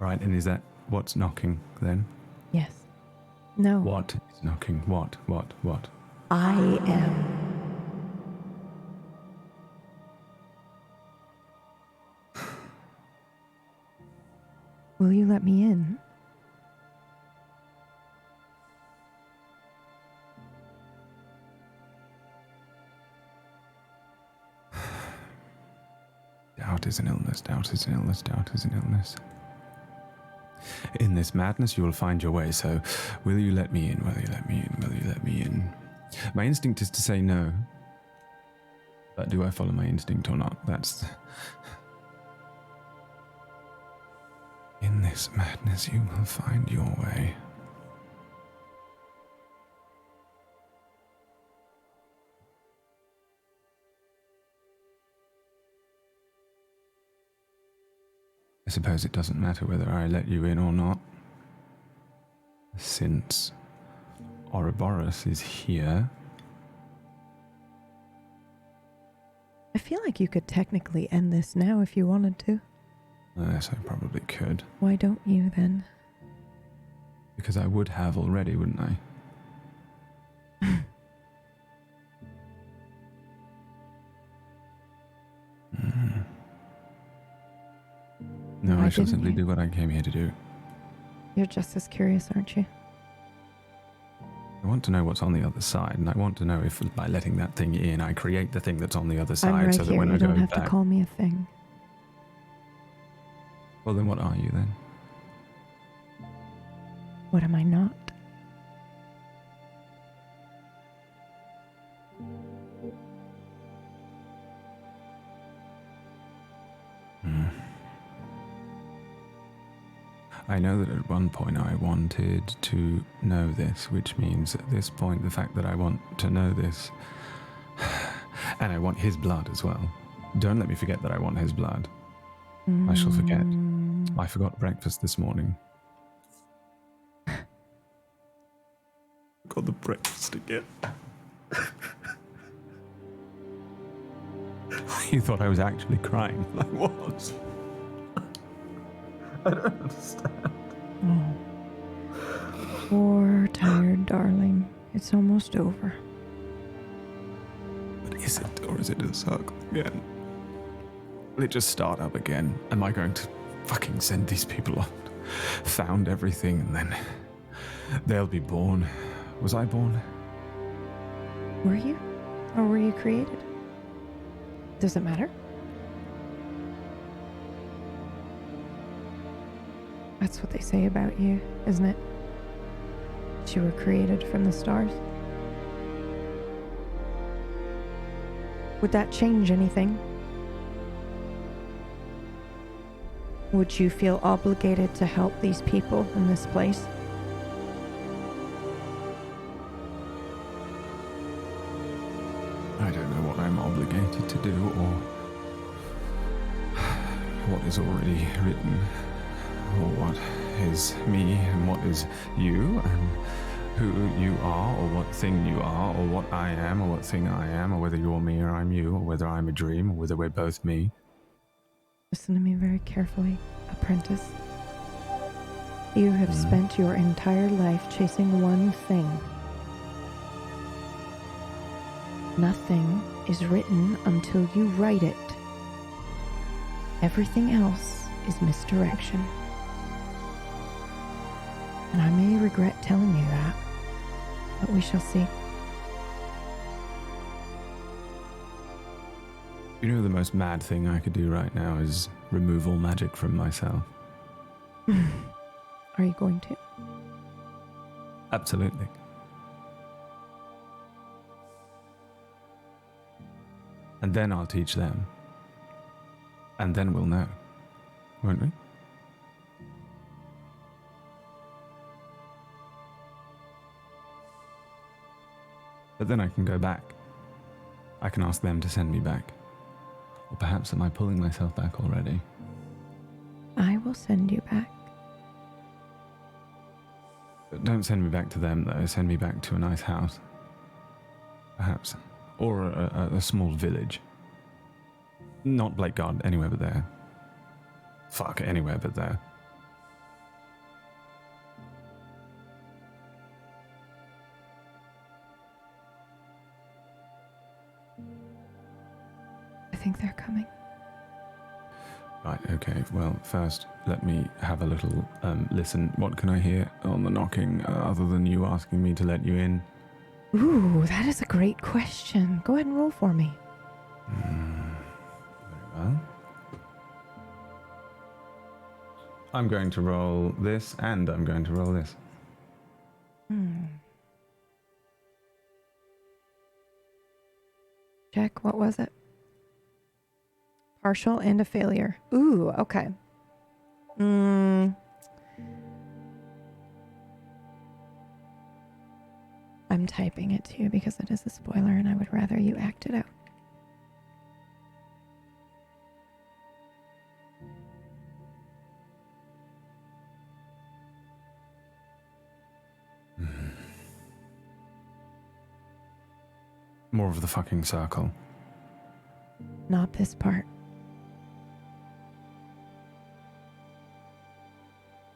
Right, and is that what's knocking then? Yes. No. What is knocking? What? I am. Will you let me in? Doubt is an illness, doubt is an illness, doubt is an illness. In this madness you will find your way, so will you let me in, will you let me in, will you let me in? My instinct is to say no, but do I follow my instinct or not? That's... In this madness you will find your way. I suppose it doesn't matter whether I let you in or not, since Ouroboros is here. I feel like you could technically end this now if you wanted to. Yes, I probably could. Why don't you then? Because I would have already, wouldn't I? No, Why I shall didn't simply you? do what I came here to do. You're just as curious, aren't you? I want to know what's on the other side, and I want to know if by letting that thing in, I create the thing that's on the other side, I'm right so that here. when You I go don't have back... to call me a thing. Well, then what are you then? What am I not? I know that at one point I wanted to know this, which means at this point the fact that I want to know this, and I want his blood as well. Don't let me forget that I want his blood. I shall forget. I forgot breakfast this morning. Got the breakfast again. You thought I was actually crying. I was. I don't understand. Oh. Poor, tired darling. It's almost over. But is it, or is it a circle again? Will it just start up again? Am I going to fucking send these people on? Found everything, and then they'll be born. Was I born? Were you? Or were you created? Does it matter? That's what they say about you, isn't it? That you were created from the stars. Would that change anything? Would you feel obligated to help these people in this place? I don't know what I'm obligated to do or what is already written, or what is me and what is you, and who you are, or what thing you are, or what I am, or what thing I am, or whether you're me or I'm you, or whether I'm a dream, or whether we're both me. Listen to me very carefully, apprentice. You have spent your entire life chasing one thing. Nothing is written until you write it. Everything else is misdirection. And I may regret telling you that, but we shall see. You know, the most mad thing I could do right now is remove all magic from myself. Are you going to? Absolutely. And then I'll teach them. And then we'll know, won't we? But then I can go back. I can ask them to send me back. Or perhaps am I pulling myself back already? I will send you back. But don't send me back to them, though. Send me back to a nice house. Perhaps. Or a small village. Not Blakeguard, anywhere but there. Fuck, anywhere but there. I think they're coming. Right, okay. Well, first, let me have a little listen. What can I hear on the knocking, other than you asking me to let you in? Ooh, that is a great question. Go ahead and roll for me. Very well. I'm going to roll this, and I'm going to roll this. Check, what was it? Partial and a failure. Ooh, okay. I'm typing it too because it is a spoiler and I would rather you act it out. More of the fucking circle. Not this part.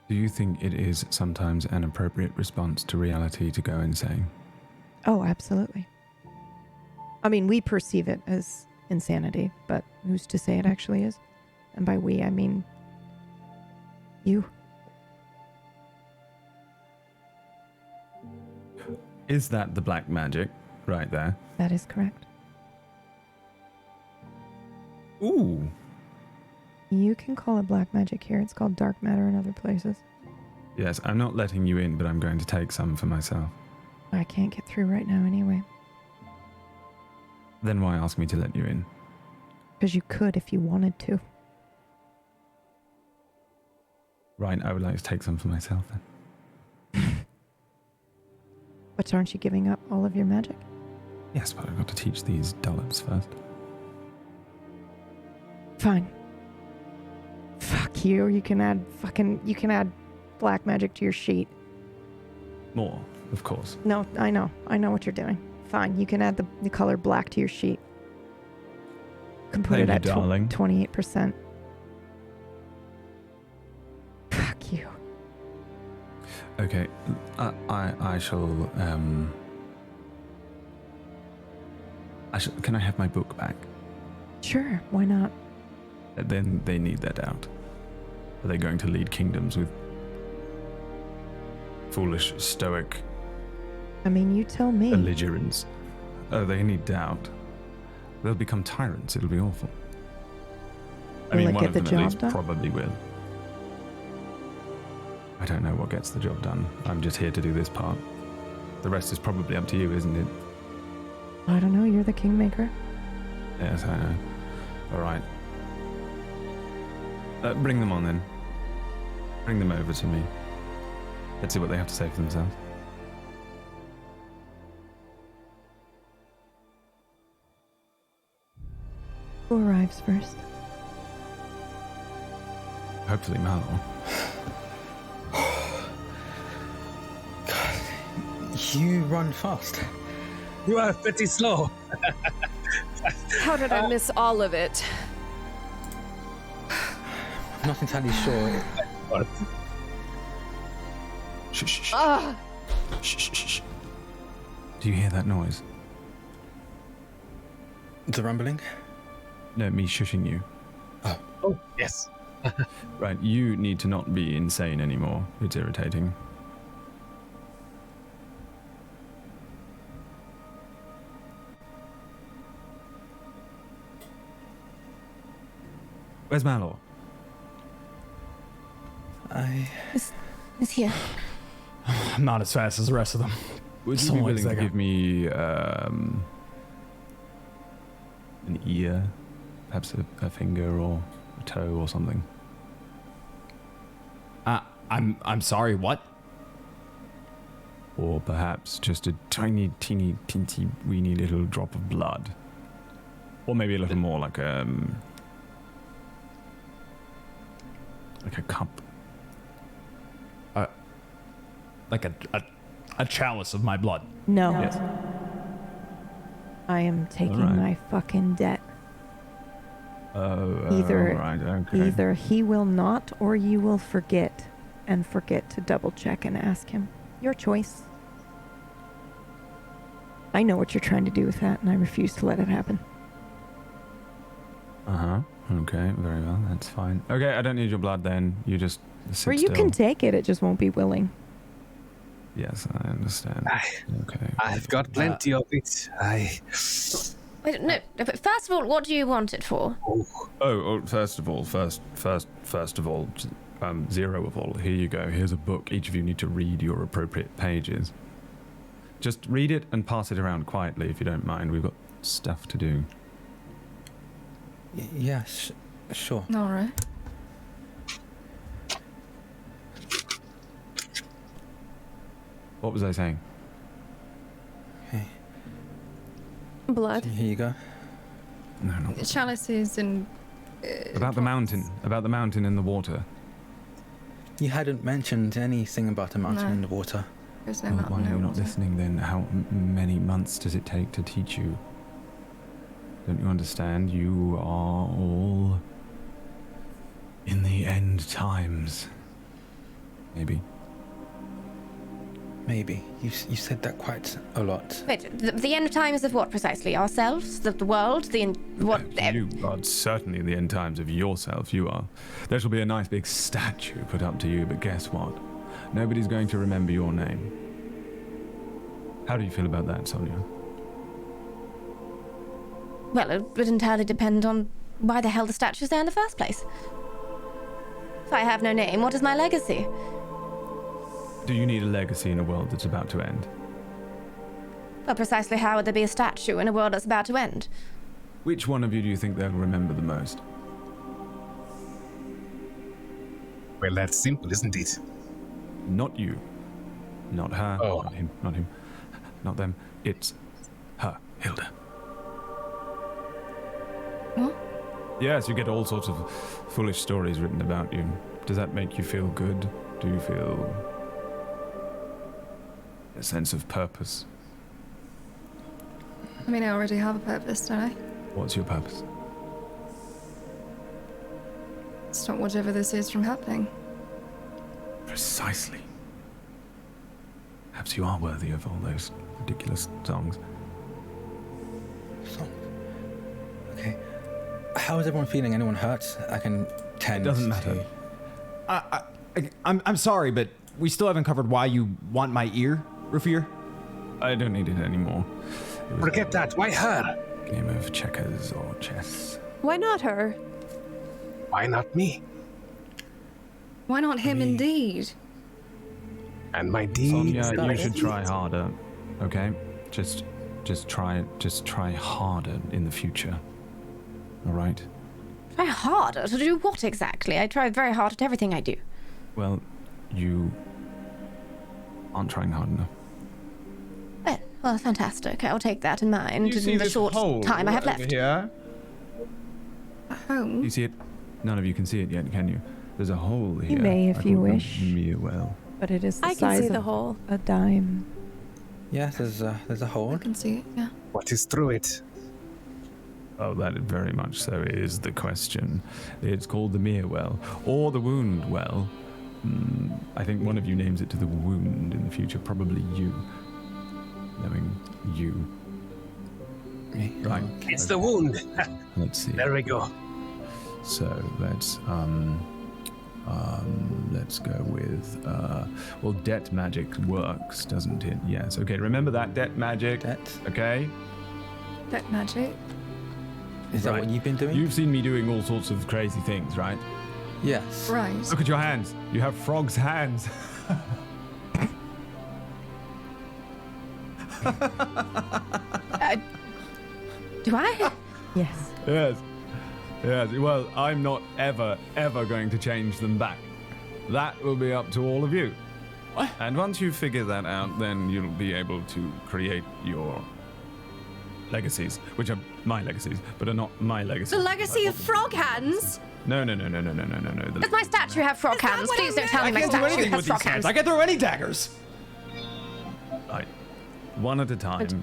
Do you think it is sometimes an appropriate response to reality to go insane? Oh, absolutely. I mean, we perceive it as insanity, but who's to say it actually is? And by we, I mean you. Is that the black magic right there? That is correct. Ooh. You can call it black magic here. It's called dark matter in other places. Yes, I'm not letting you in, but I'm going to take some for myself. I can't get through right now anyway. Then why ask me to let you in? Because you could if you wanted to. Right, I would like to take some for myself then. But aren't you giving up all of your magic? Yes, but I've got to teach these dullards first. Fine. Fuck you. You can add black magic to your sheet. More, of course. No, I know what you're doing. Fine. You can add the color black to your sheet. You can put Thank it at you, darling. 28%. Fuck you. Okay, I shall, can I have my book back? Sure, why not? Then they need that out. Are they going to lead kingdoms with foolish, stoic I mean, you tell me. belligerents? Oh, they need doubt. They'll become tyrants. It'll be awful. I Will mean, it one get of the them at job least done? probably will. I don't know what gets the job done. I'm just here to do this part. The rest is probably up to you, isn't it? I don't know, you're the kingmaker. Yes, I know. All right. Bring them on then. Bring them over to me. Let's see what they have to say for themselves. Who arrives first? Hopefully Mallow. You run fast. You are pretty slow. How did I miss all of it? I'm not entirely sure. Shh, shh, shh. Ah! Shh, shh, shh, shh. Do you hear that noise? The rumbling? No, me shushing you. Oh, yes. Right, you need to not be insane anymore. It's irritating. Where's Malor? Is here. I'm not as fast as the rest of them. Would you So be what willing is to that give me an ear, perhaps a finger or a toe or something? I'm sorry. What? Or perhaps just a tiny, teeny, teensy, weeny little drop of blood, or maybe a little more like a cup. Like a chalice of my blood. No. Yes. I am taking Alright. my fucking debt. Oh, Either- right, okay. Either he will not or you will forget and forget to double check and ask him. Your choice. I know what you're trying to do with that and I refuse to let it happen. Okay, very well. That's fine. Okay, I don't need your blood then. You just sit Or you still. can take it just won't be willing. Yes, I understand. Okay. I've got plenty of it. Wait, no. But first of all, what do you want it for? Oh, first of all, zero of all. Here you go. Here's a book. Each of you need to read your appropriate pages. Just read it and pass it around quietly if you don't mind. We've got stuff to do. Yeah, sure. All right. What was I saying? Okay, Blood. here you go. No, no. Chalices and. About the mountain. About the mountain in the water. You hadn't mentioned anything about a mountain No. in the water. There's no Well, mountain. why are no you not water. listening then? How many months does it take to teach you? Don't you understand? You are all in the end times. Maybe. Maybe. You said that quite a lot. Wait, the end times of what precisely? Ourselves? The world? What? You are certainly in the end times of yourself. You are. There shall be a nice big statue put up to you, but guess what? Nobody's going to remember your name. How do you feel about that, Sonia? Well, it would entirely depend on why the hell the statue's there in the first place. If I have no name, what is my legacy? Do you need a legacy in a world that's about to end? Well, precisely how would there be a statue in a world that's about to end? Which one of you do you think they'll remember the most? Well, that's simple, isn't it? Not you. Not her. Oh. Not him. Not him. Not them. It's her, Hilda. What? Yes, you get all sorts of foolish stories written about you. Does that make you feel good? Do you feel a sense of purpose? I mean, I already have a purpose, don't I? What's your purpose? Stop whatever this is from happening. Precisely. Perhaps you are worthy of all those ridiculous songs. So, okay. How is everyone feeling? Anyone hurt? I can tend. It doesn't matter. I'm sorry, but we still haven't covered why you want my ear, Rufir. I don't need it anymore. It was Forget that. Why her? a game of checkers or chess. Why not her? Why not me? Why not him, indeed? And my deeds. Sonia, you should try harder. Okay? Just try harder in the future. All right? Try harder to do what exactly? I try very hard at everything I do. Well, you aren't trying hard enough. Well, fantastic. I'll take that in mind in the short time I have left. Here? A home? You see it? None of you can see it yet, can you? There's a hole here. may if I you call it the wish. Mere well. But it is the I can size see of the hole. a dime. Yes, there's a hole. I can see it, yeah. What is through it? Oh, that very much so is the question. It's called the Mere Well, or the Wound Well. I think one of you names it to the wound in the future, probably you. Knowing you. Me? Right. It's the wound. Let's see. There we go. So let's go with well, debt magic works, doesn't it? Yes. Okay. Remember that debt magic. Debt. Okay. That magic. Is that Right. what you've been doing? You've seen me doing all sorts of crazy things, right? Yes. Right. Look at your hands. You have frog's hands. Do I? Yes. Yes. Yes. Well, I'm not ever going to change them back. That will be up to all of you. What? And once you figure that out, then you'll be able to create your legacies, which are my legacies, but are not my legacies. The legacy of frog hands? No. Does my statue have frog hands? what Please I don't tell me I my can't do statue anything has with frog these hands. hands. I can throw any daggers. Right. One at a time.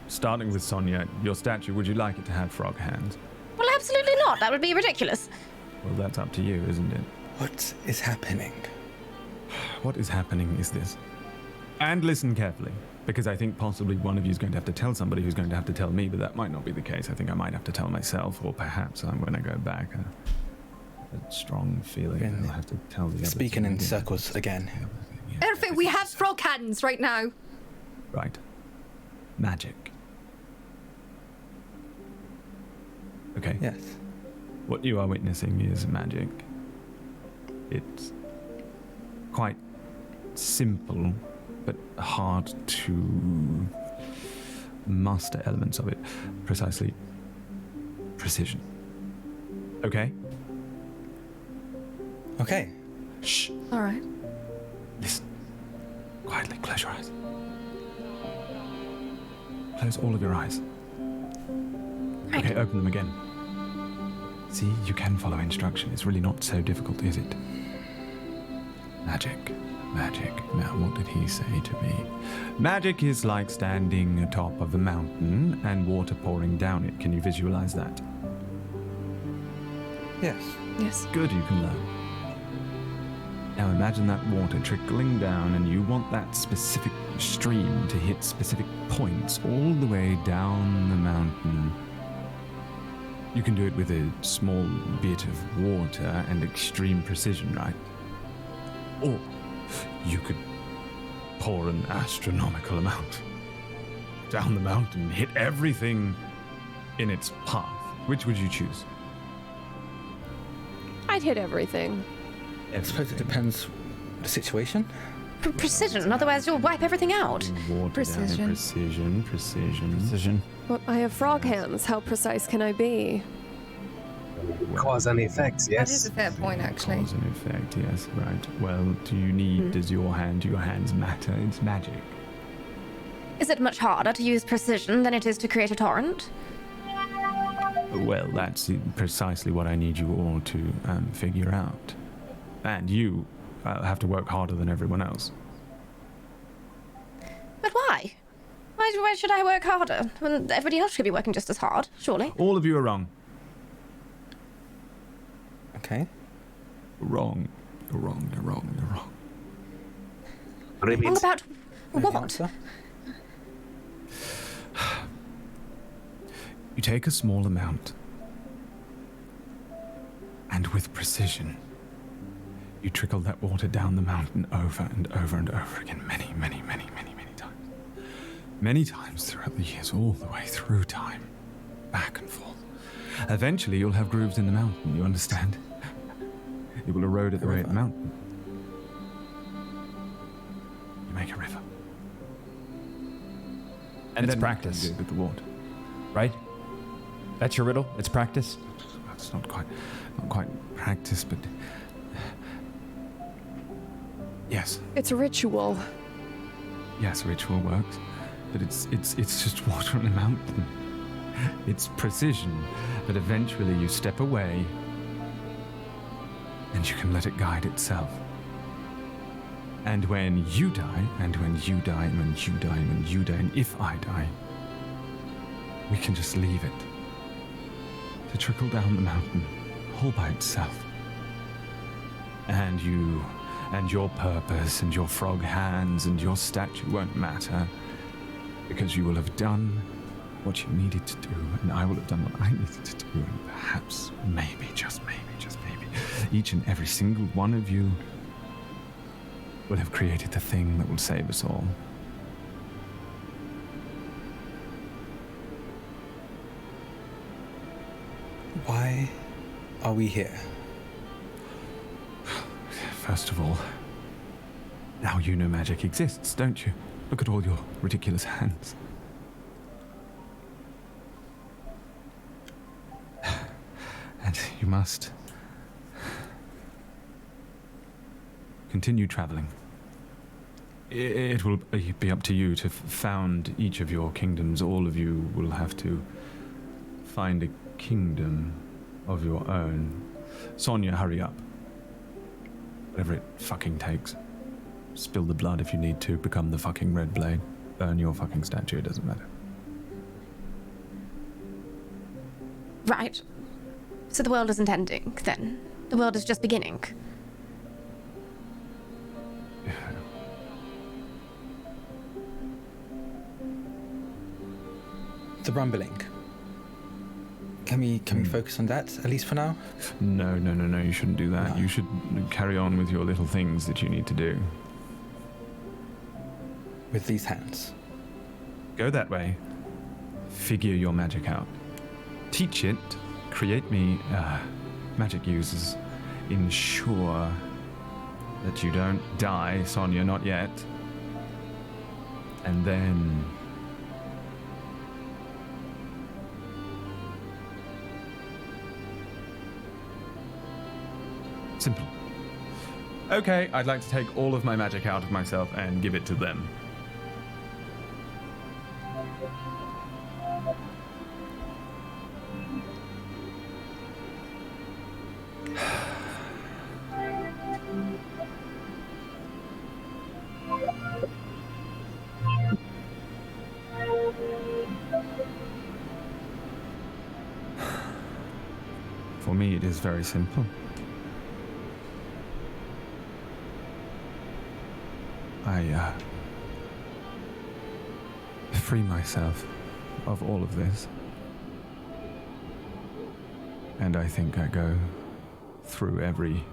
Starting with Sonia, your statue, would you like it to have frog hands? Well, absolutely not. That would be ridiculous. Well, that's up to you, isn't it? What is happening? What is happening is this. And listen carefully, because I think possibly one of you is going to have to tell somebody who's going to have to tell me, but that might not be the case. I think I might have to tell myself, or perhaps I'm going to go back. A strong feeling that I'll have to tell the others. Speaking in circles again. Perfect, we have frog hands right now. Right. Magic. Okay. Yes. What you are witnessing is magic. It's quite simple, but hard to master elements of it. Precisely precision. Okay? Okay. Shh. All right. Listen. Quietly, close your eyes. Close all of your eyes. Right. Okay, open them again. See, you can follow instruction. It's really not so difficult, is it? Magic. Now, what did he say to me? Magic is like standing atop of a mountain and water pouring down it. Can you visualize that? Yes. Yes. Good, you can learn. Now imagine that water trickling down, and you want that specific stream to hit specific points all the way down the mountain. You can do it with a small bit of water and extreme precision, right? Or you could pour an astronomical amount down the mountain, hit everything in its path. Which would you choose? I'd hit everything. I suppose it depends the situation. Precision, otherwise you'll wipe everything out. Water Precision. Down, precision. But I have frog hands. How precise can I be? Cause and effect, That is yes. a fair point, actually. Cause and effect, yes, right. Well, do you need, does your hands matter? It's magic. Is it much harder to use precision than it is to create a torrent? Well, that's precisely what I need you all to figure out. And you have to work harder than everyone else. But why? Why should I work harder when everybody else should be working just as hard, surely? All of you are wrong. Okay. Wrong. You're wrong. Ribbit. All about Any what? answer? You take a small amount, and with precision, you trickle that water down the mountain over and over and over again, many times. Many times throughout the years, all the way through time, back and forth. Eventually, you'll have grooves in the mountain, you understand? It will erode at the way of the mountain. You make a river. And it's then practice, you do it with the water. right? That's your riddle? It's practice? It's not quite practice, but yes, It's a ritual. yes, ritual works, but it's just water on a mountain. It's precision, but eventually you step away, and you can let it guide itself. And when you die, and when you die, and when you die, and when you die, and if I die, we can just leave it to trickle down the mountain all by itself. And you, and your purpose, and your frog hands, and your statue won't matter, because you will have done what you needed to do, and I will have done what I needed to do, and perhaps, maybe, just maybe, each and every single one of you will have created the thing that will save us all. Why are we here? First of all, now you know magic exists, don't you? Look at all your ridiculous hands. And you must continue traveling. It will be up to you to found each of your kingdoms. All of you will have to find a kingdom of your own. Sonia, hurry up. Whatever it fucking takes. Spill the blood if you need to. Become the fucking Red Blade. Burn your fucking statue. It doesn't matter. Right. So the world isn't ending, then. The world is just beginning. The rumbling. Can we focus on that, at least for now? No, you shouldn't do that. No. You should carry on with your little things that you need to do. With these hands. Go that way. Figure your magic out. Teach it. Create me magic users. Ensure that you don't die, Sonia, not yet. And then... simple. Okay, I'd like to take all of my magic out of myself and give it to them. For me, it is very simple. I free myself of all of this. And I think I go through every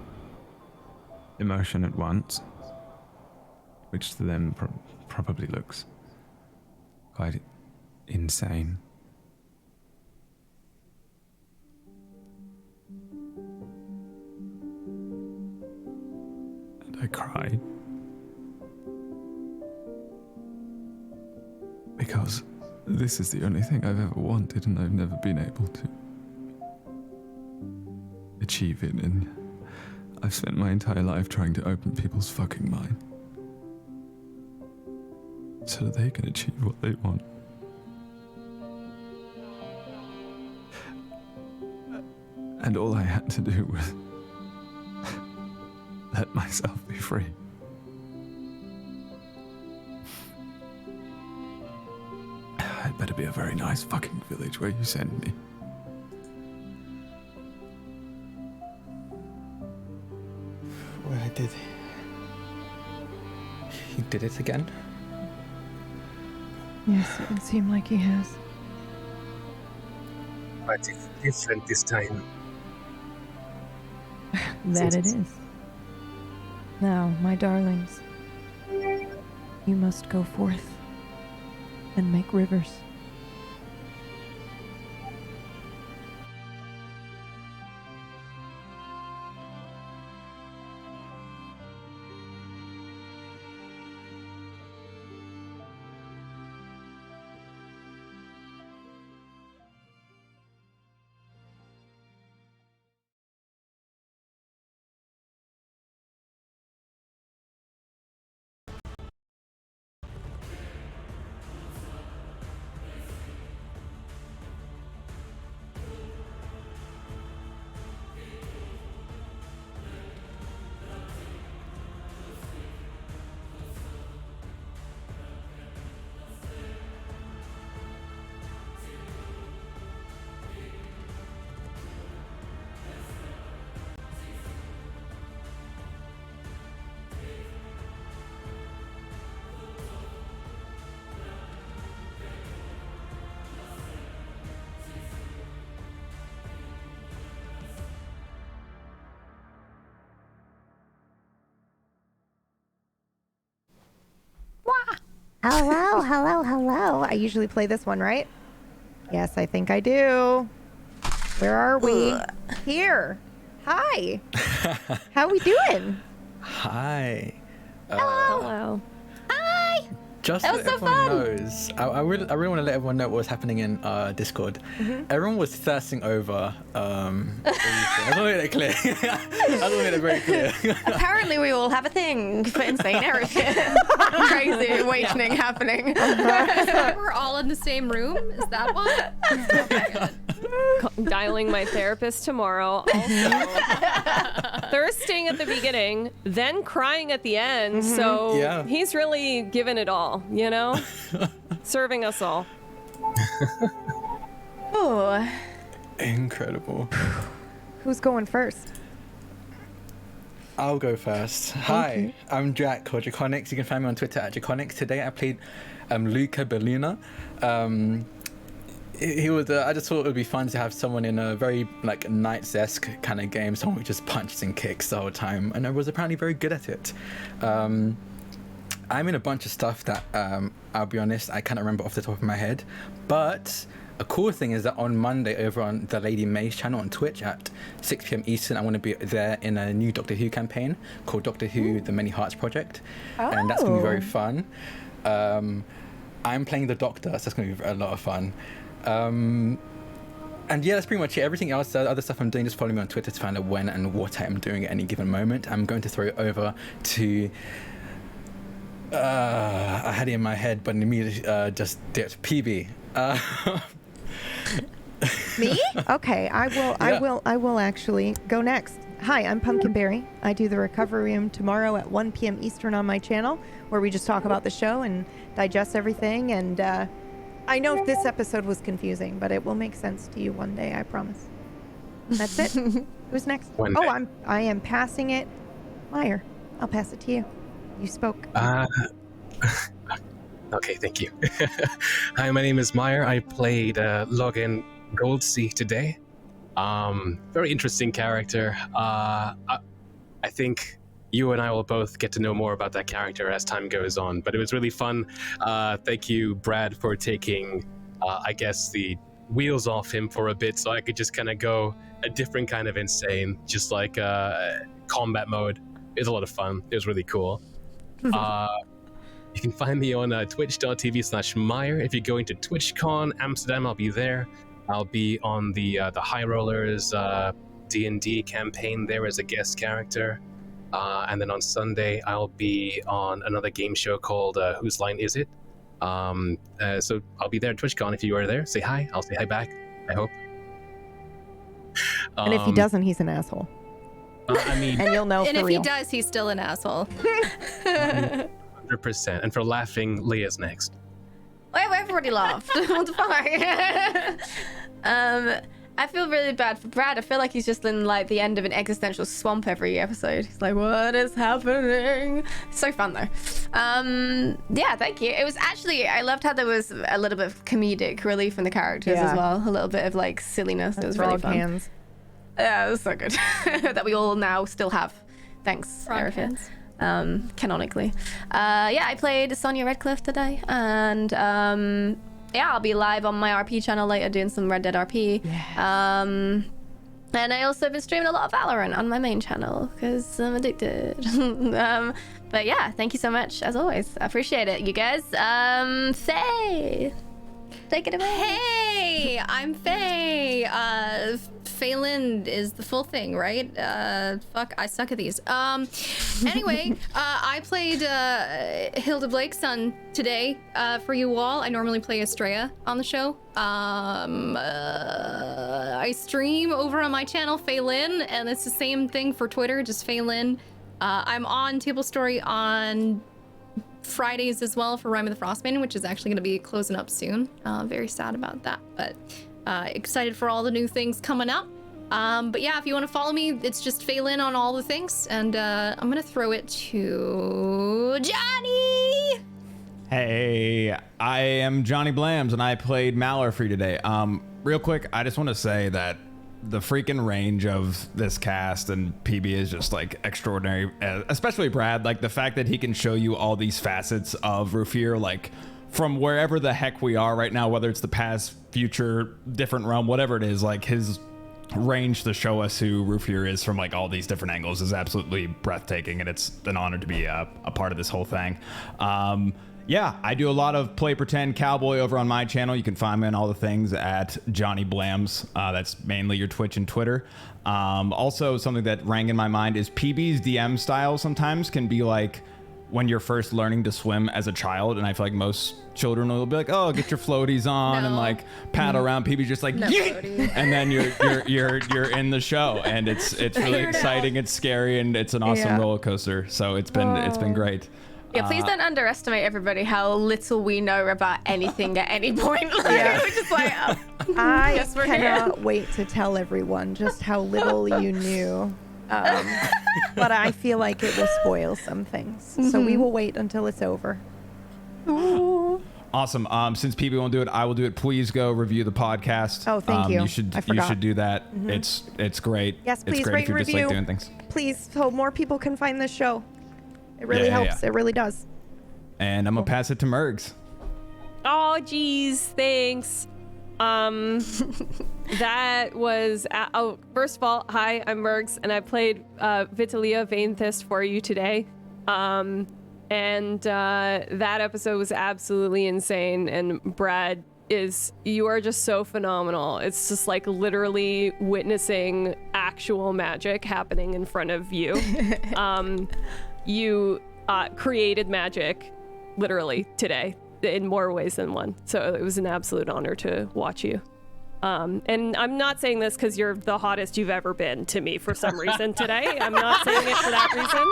emotion at once, which to them probably looks quite insane. And I cry. Because this is the only thing I've ever wanted, and I've never been able to achieve it, and I've spent my entire life trying to open people's fucking mind so that they can achieve what they want. And all I had to do was let myself be free. It better be a very nice fucking village where you send me. Well, I did. He did it again? Yes, it would seem like he has. But it's different this time. That it is. Now, my darlings, you must go forth and make rivers. Hello, hello, hello. I usually play this one, right? Yes, I think I do. Where are we? Here. Hi. How we doing? Hi. Hello. Just That so was so everyone fun. knows, I really want to let everyone know what was happening in Discord. Everyone was thirsting over. I just want to make that clear. I just want to make that very clear. Apparently, we all have a thing for insane arrogance. Crazy awakening happening. We're all in the same room. Is that why? Okay, good. Dialing my therapist tomorrow. Also, thirsting at the beginning, then crying at the end. So Yeah. he's really given it all, you know? Serving us all. Oh, Incredible. Who's going first? I'll go first. Hi, I'm Jack or Draconics. You can find me on Twitter at Draconics. Today I played Luca Belluna. He was. I just thought it would be fun to have someone in a very like Knights-esque kind of game, someone who just punches and kicks the whole time, and I was apparently very good at it. I'm in a bunch of stuff that I'll be honest, I can't remember off the top of my head, but a cool thing is that on Monday over on the Lady May's channel on Twitch at 6 p.m. Eastern, I want to be there in a new Doctor Who campaign called Doctor Who The Many Hearts Project, and that's going to be very fun. I'm playing the Doctor, so that's going to be a lot of fun. And yeah, that's pretty much it. Everything else, the other stuff I'm doing, just follow me on Twitter to find out when and what I am doing at any given moment. I'm going to throw it over to... I had it in my head, but immediately just dipped. PB. Me? Okay, I will actually go next. Hi, I'm Pumpkinberry. I do the recovery room tomorrow at 1 p.m. Eastern on my channel, where we just talk about the show and digest everything. And I know this episode was confusing, but it will make sense to you one day, I promise. That's it. Who's next? One day. I am passing it. Meyer, I'll pass it to you. You spoke. Okay, thank you. Hi, my name is Meyer. I played Logan Goldsea today. Very interesting character. I think you and I will both get to know more about that character as time goes on, but it was really fun. Thank you, Brad, for taking, I guess, the wheels off him for a bit so I could just kind of go a different kind of insane, just like combat mode. It was a lot of fun. It was really cool. You can find me on twitch.tv/Meyer. If you're going to TwitchCon Amsterdam, I'll be there. I'll be on the High Rollers D&D campaign there as a guest character. And then on Sunday, I'll be on another game show called Whose Line Is It? So I'll be there at TwitchCon. If you are there, say hi. I'll say hi back, I hope. And if he doesn't, he's an asshole. I mean, And you'll know And for if real. he does, he's still an asshole. 100%. And for laughing, Leah's next. wait, everybody laughed. What the fuck? I feel really bad for Brad. I feel like he's just in like the end of an existential swamp every episode. He's like, what is happening? It's so fun though. Yeah, thank you. It was actually, I loved how there was a little bit of comedic relief in the characters as Yeah. well. A little bit of like silliness. It was really Frog fun. hands. Yeah, it was so good. That we all now still have. Thanks, Frog Erica. hands. Canonically. Yeah, I played Sonia Redcliffe today, and yeah, I'll be live on my RP channel later doing some Red Dead RP. And I also been streaming a lot of Valorant on my main channel because I'm addicted. But yeah, thank you so much as always. I appreciate it, you guys. Faye, take it away. Hey, I'm Faye. Phelan is the full thing, right? Fuck, I suck at these. Anyway, I played Hilda Blake's son today for you all. I normally play Estrella on the show. I stream over on my channel, Phelan, and it's the same thing for Twitter, just Phelan. I'm on Table Story on Fridays as well for Rime of the Frostmaiden, which is actually going to be closing up soon. Very sad about that, but excited for all the new things coming up. But yeah, if you want to follow me, it's just Phelan on all the things, and I'm going to throw it to Johnny! Hey, I am Johnny Blams, and I played Malor for you today. Real quick, I just want to say that the freaking range of this cast and PB is just like extraordinary, especially Brad. Like the fact that he can show you all these facets of Rufir, like from wherever the heck we are right now, whether it's the past, future, different realm, whatever it is, like his range to show us who Rufir is from like all these different angles is absolutely breathtaking, and it's an honor to be a part of this whole thing. Yeah, I do a lot of play pretend cowboy over on my channel. You can find me on all the things at Johnny Blams. That's mainly your Twitch and Twitter. Also, something that rang in my mind is PB's DM style sometimes can be like when you're first learning to swim as a child, and I feel like most children will be like, "Oh, get your floaties on," and like paddle around. PB's just like, "Yeet!" And then you're in the show, and it's really exciting. It's scary, and it's an awesome roller coaster. So it's been great. Yeah, please don't underestimate everybody how little we know about anything at any point. Like, we're just like, I cannot wait to tell everyone just how little you knew. But I feel like it will spoil some things. So we will wait until it's over. Awesome. Since PB won't do it, I will do it. Please go review the podcast. Oh, thank you. You should do that. It's great. Yes, please it's great rate if you're and just like review. doing things. Please, so more people can find this show. It really helps. Yeah. It really does. And I'm gonna pass it to Mergs. Oh, geez, thanks. That was. First of all, hi, I'm Mergs, and I played Vitalia Vainthist for you today. And that episode was absolutely insane. And Brad, you are just so phenomenal. It's just like literally witnessing actual magic happening in front of you. You created magic literally today in more ways than one. So it was an absolute honor to watch you. And I'm not saying this because you're the hottest you've ever been to me for some reason today. I'm not saying it for that reason.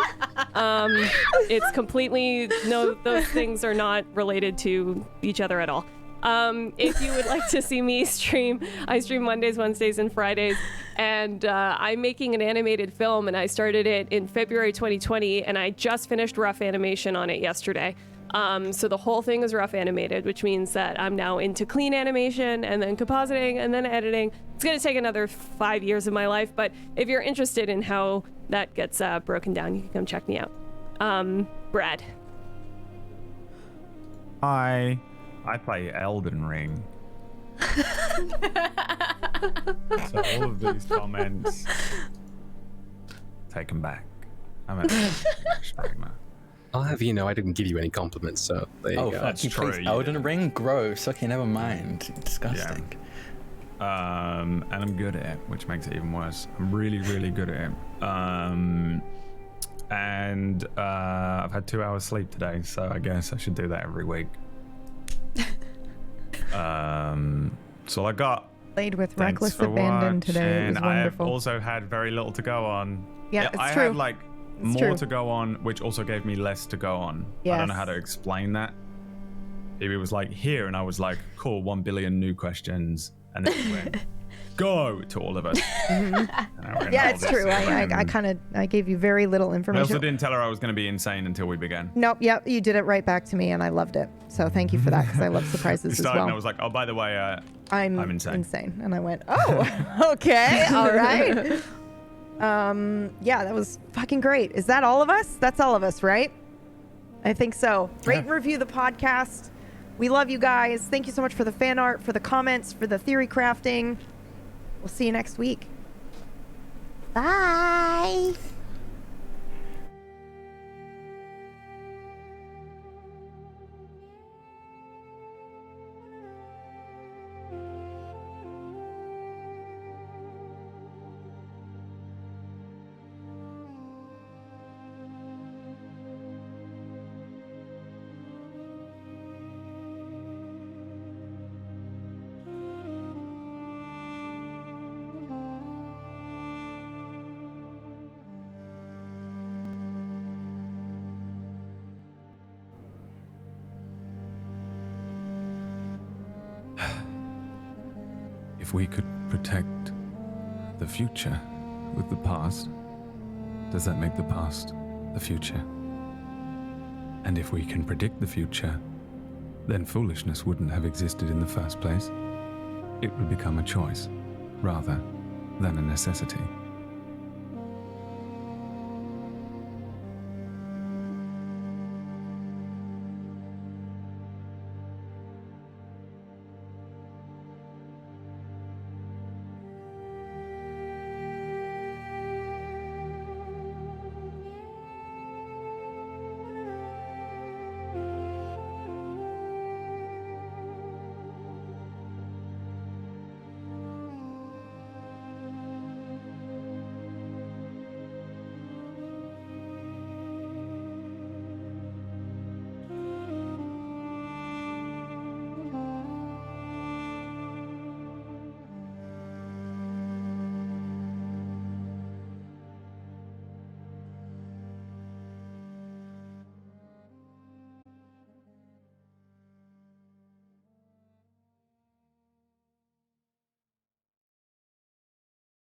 It's completely, no, those things are not related to each other at all. If you would like to see me stream, I stream Mondays, Wednesdays, and Fridays, and I'm making an animated film, and I started it in February 2020, and I just finished rough animation on it yesterday. So the whole thing is rough animated, which means that I'm now into clean animation and then compositing and then editing. It's going to take another 5 years of my life, but if you're interested in how that gets broken down, you can come check me out. Brad. Hi, I play Elden Ring. So all of these comments, take them back. I'm a streamer. I'll have you know, I didn't give you any compliments, so there you go. That's He plays true, Elden Ring? Gross. Okay, never mind. Disgusting. And I'm good at it, which makes it even worse. I'm really, really good at it. And I've had 2 hours sleep today, so I guess I should do that every week. So I got. Played with Thanks Reckless for Abandon today. It was watching. I have wonderful. also had very little to go on. Yeah, it's I true. had like It's more true. to go on, which also gave me less to go on. I don't know how to explain that. It was like here, and I was like, cool, 1 billion new questions, and then it went, go to all of us. Yeah, it's true. I gave you very little I information. also didn't tell her I was going to be insane until we began. Nope. Yep. You did it right back to me, and I loved it. So thank you for that, because I love We surprises as started, well. and I was like, oh, by the way, I'm insane. And I went, oh, okay, all right. Yeah, that was fucking great. Is that all of us? That's all of us, right? I think so. Rate and review the podcast. We love you guys. Thank you so much for the fan art, for the comments, for the theory crafting. We'll see you next week. Bye. If we could protect the future with the past, does that make the past the future? And if we can predict the future, then foolishness wouldn't have existed in the first place. It would become a choice, rather than a necessity.